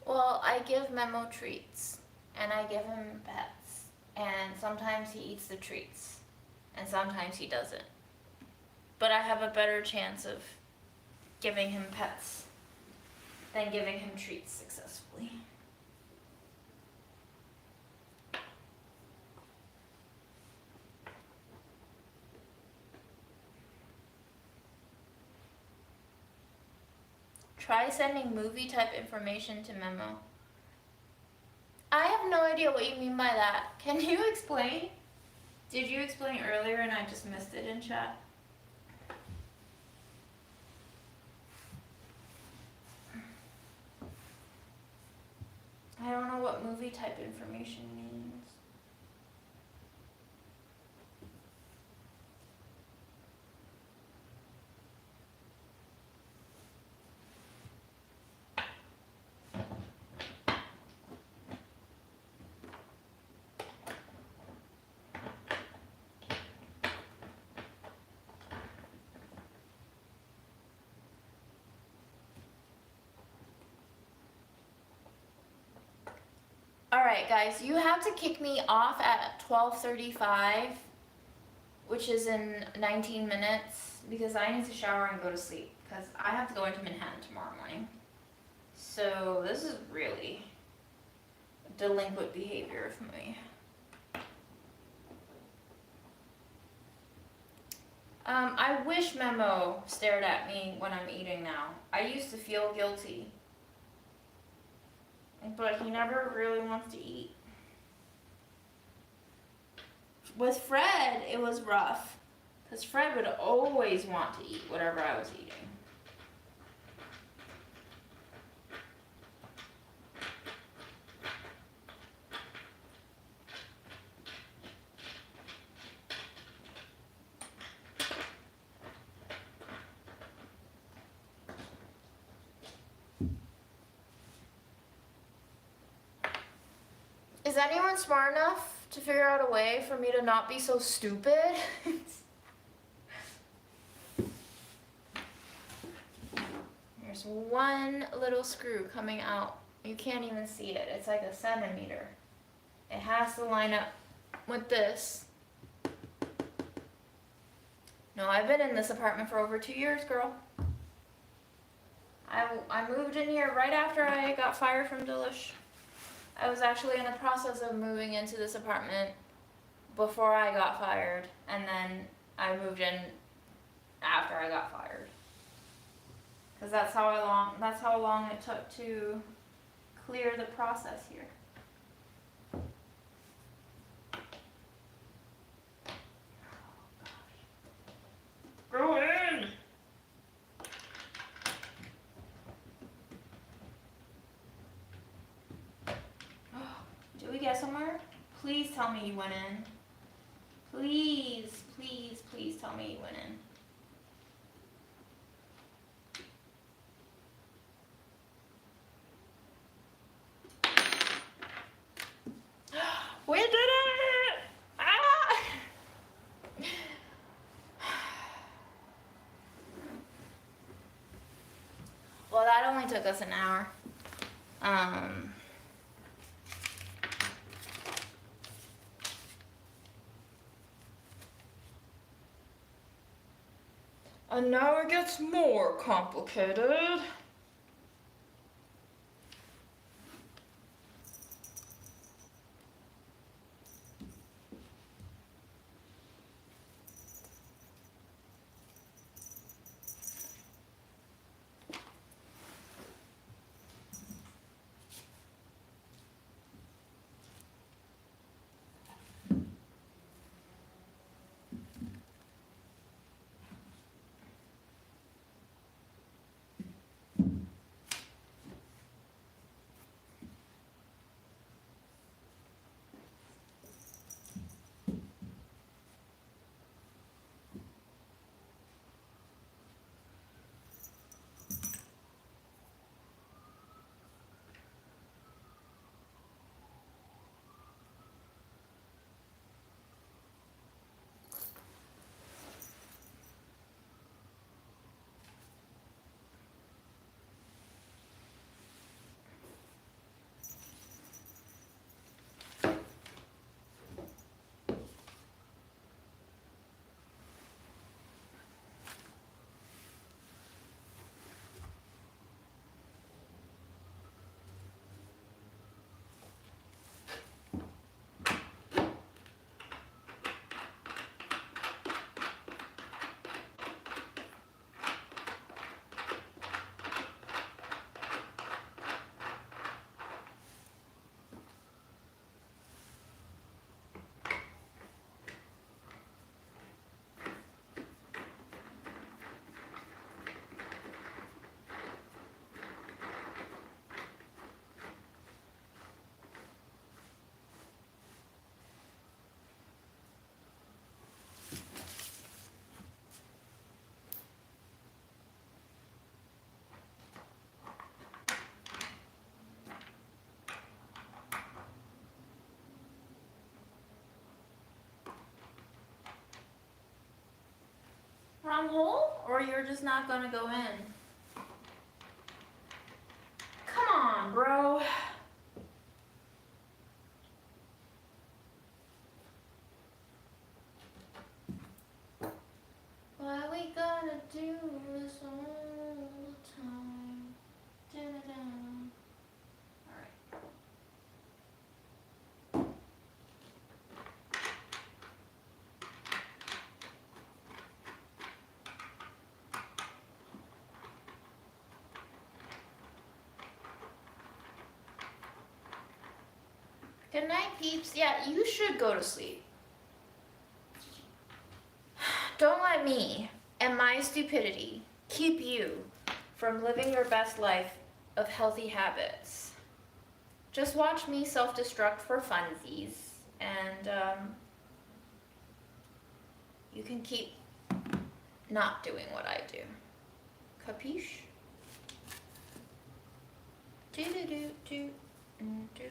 Well, I give Memo treats, and I give him pets, and sometimes he eats the treats, and sometimes he doesn't. But I have a better chance of giving him pets than giving him treats successfully. Try sending movie type information to Memo. I have no idea what you mean by that. Can you explain? Did you explain earlier and I just missed it in chat? I don't know what movie type information means. Alright guys, you have to kick me off at 12:35, which is in 19 minutes, because I need to shower and go to sleep, because I have to go into Manhattan tomorrow morning. So this is really delinquent behavior for me. I wish Memo stared at me when I'm eating now. I used to feel guilty. But he never really wants to eat. With Fred, it was rough. Because Fred would always want to eat whatever I was eating. Is anyone smart enough to figure out a way for me to not be so stupid? There's one little screw coming out. You can't even see it. It's like a centimeter. It has to line up with this. No, I've been in this apartment for over 2 years, girl. I moved in here right after I got fired from Delish. I was actually in the process of moving into this apartment before I got fired, and then I moved in after I got fired. Because that's how long it took to clear the process here. Go in! Did we get somewhere? Please tell me you went in. Please, please, please tell me you went in. We did it! Ah! Well, that only took us an hour. And now it gets more complicated. Wrong hole? Or you're just not gonna go in? Come on, bro. do this all the time. Da-da-da. Alright. Good night, peeps. Yeah, you should go to sleep. Don't let me and my stupidity keep you from living your best life of healthy habits. Just watch me self-destruct for funsies, and you can keep not doing what I do. Capiche? Do-do-do-do-do. Okay.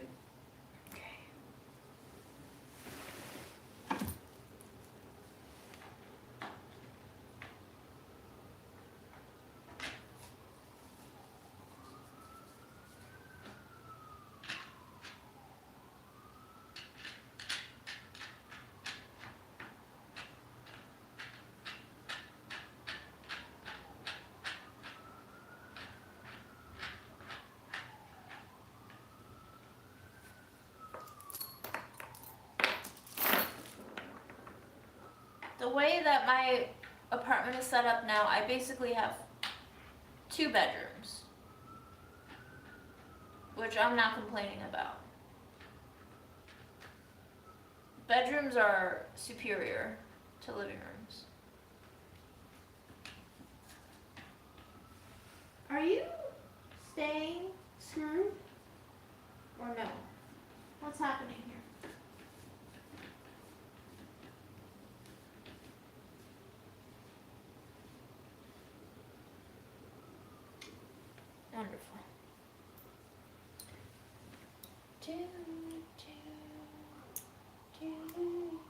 The way that my apartment is set up now, I basically have 2 bedrooms, which I'm not complaining about. Bedrooms are superior to living rooms. Are you staying screwed or no? What's happening here? Wonderful. Do, do, do, do, do.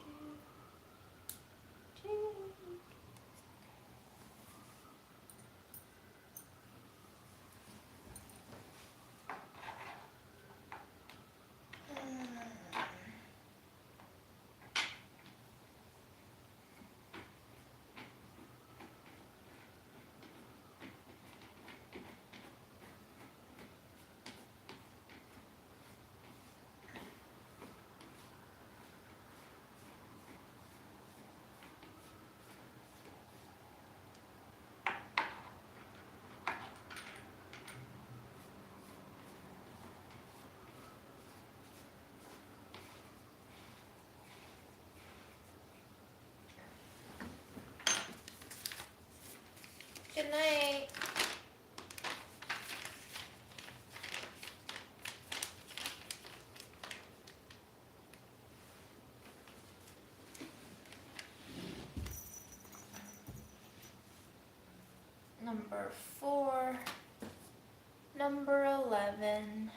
Good night. Number 4, number 11.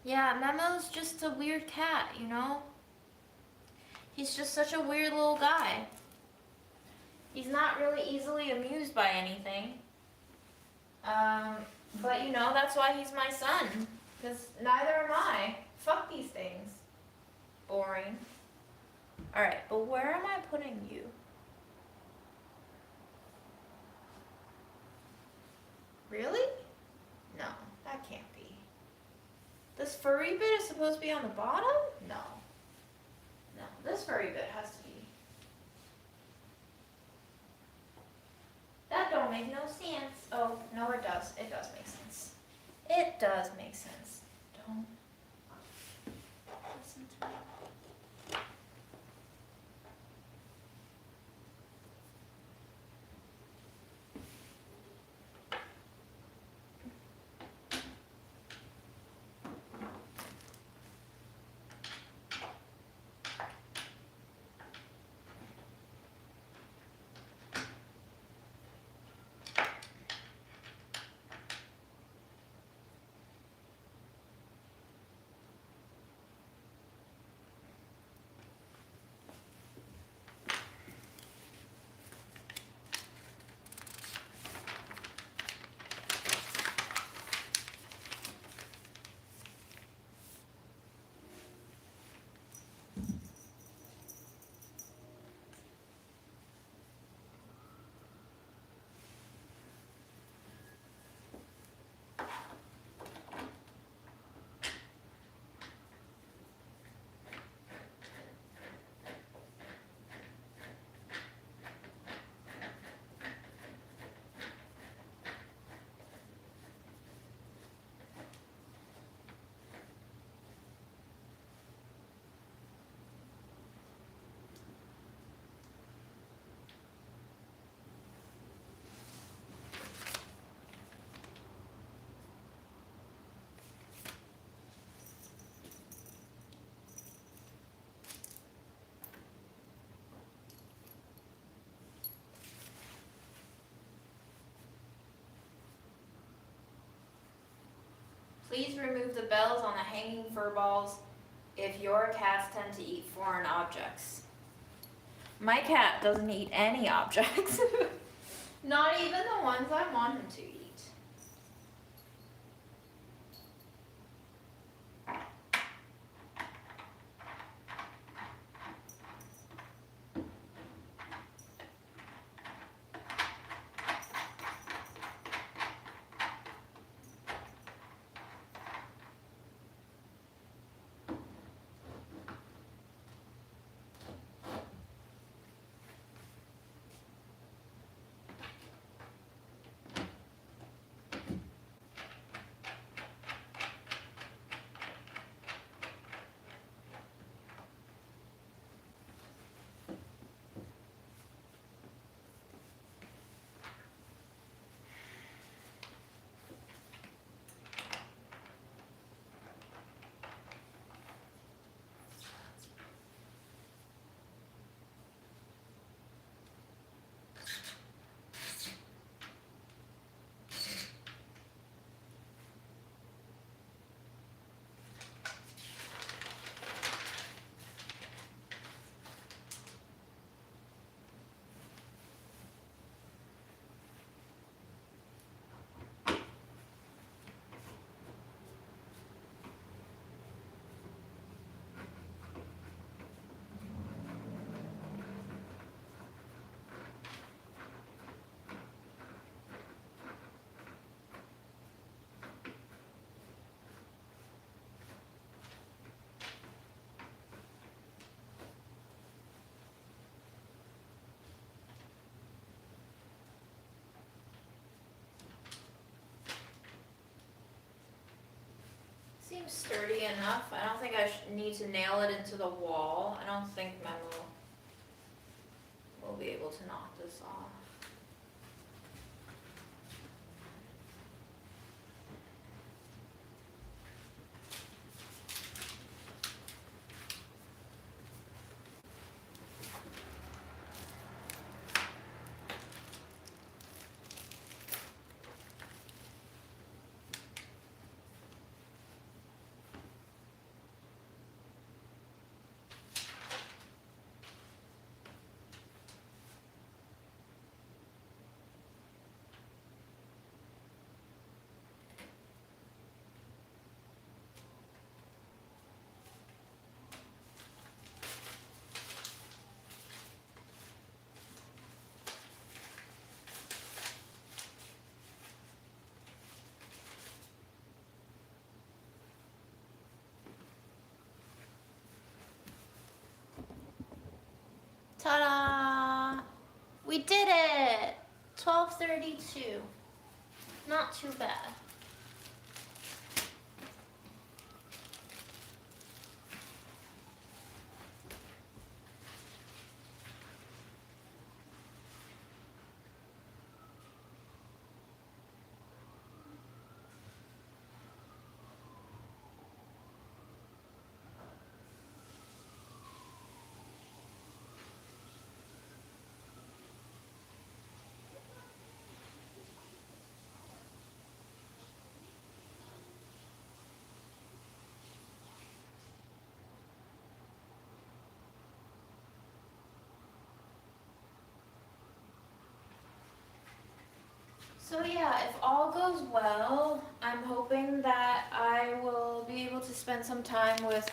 Yeah, Memo's just a weird cat, you know? He's just such a weird little guy. He's not really easily amused by anything. But you know, that's why he's my son. Because neither am I. Fuck these things. Boring. Alright, but where am I putting you? Really? No, that can't be. This furry bit is supposed to be on the bottom? No. No, this furry bit has to be. That don't make no sense. Oh, no it does. It does make sense. It does make sense. Don't listen to me. Please remove the bells on the hanging fur balls if your cats tend to eat foreign objects. My cat doesn't eat any objects. Not even the ones I want him to eat. Seems sturdy enough. I don't think I need to nail it into the wall. I don't think Memo will be able to knock this off. Ta-da! We did it! 12:32. Not too bad. So yeah, if all goes well, I'm hoping that I will be able to spend some time with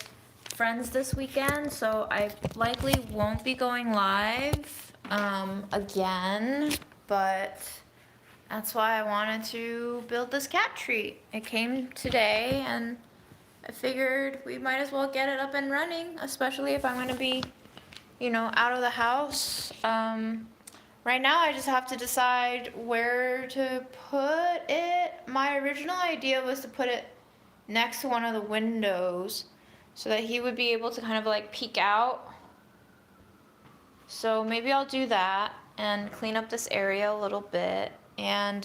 friends this weekend. So I likely won't be going live again, but that's why I wanted to build this cat treat. It came today and I figured we might as well get it up and running, especially if I'm gonna be, out of the house. Right now I just have to decide where to put it. My original idea was to put it next to one of the windows so that he would be able to kind of like peek out. So maybe I'll do that and clean up this area a little bit. And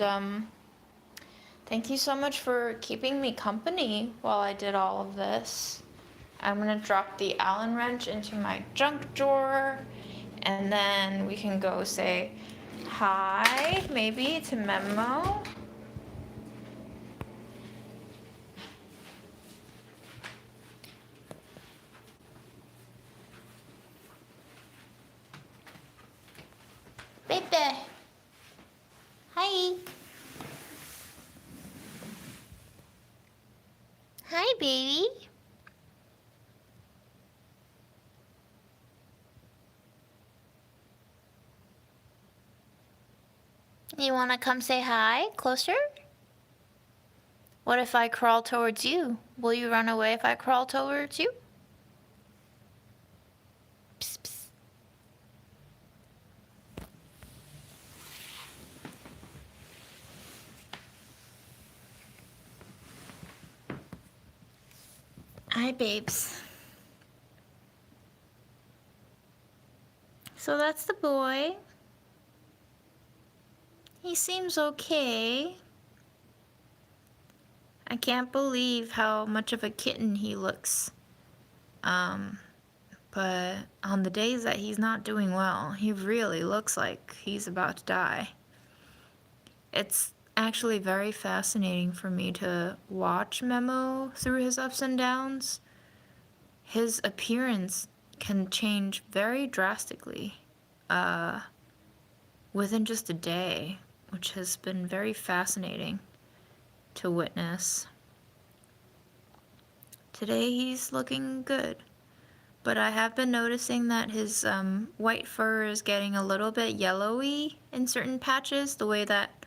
thank you so much for keeping me company while I did all of this. I'm gonna drop the Allen wrench into my junk drawer, and then we can go say hi, maybe to Memo. Baby. Hi. Hi, baby. You want to come say hi closer? What if I crawl towards you? Will you run away if I crawl towards you? Psst, psst. Hi, babes. So that's the boy. He seems okay. I can't believe how much of a kitten he looks. But on the days that he's not doing well, he really looks like he's about to die. It's actually very fascinating for me to watch Memo through his ups and downs. His appearance can change very drastically within just a day, which has been very fascinating to witness. Today he's looking good, but I have been noticing that his white fur is getting a little bit yellowy in certain patches, the way that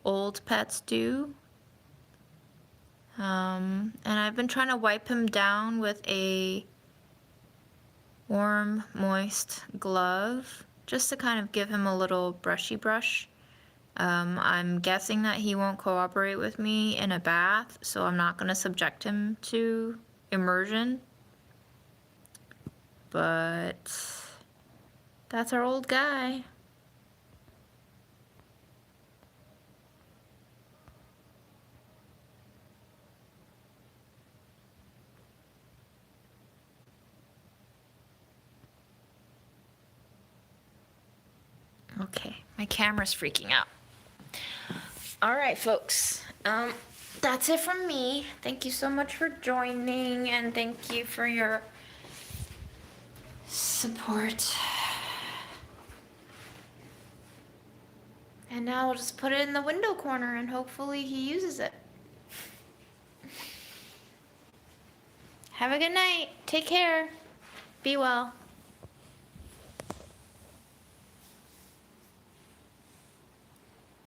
old pets do. And I've been trying to wipe him down with a warm, moist glove, just to kind of give him a little brushy brush. I'm guessing that he won't cooperate with me in a bath, so I'm not going to subject him to immersion. But that's our old guy. Okay, my camera's freaking out. All right, folks. That's it from me. Thank you so much for joining, and thank you for your support. And now we'll just put it in the window corner and hopefully he uses it. Have a good night. Take care. Be well.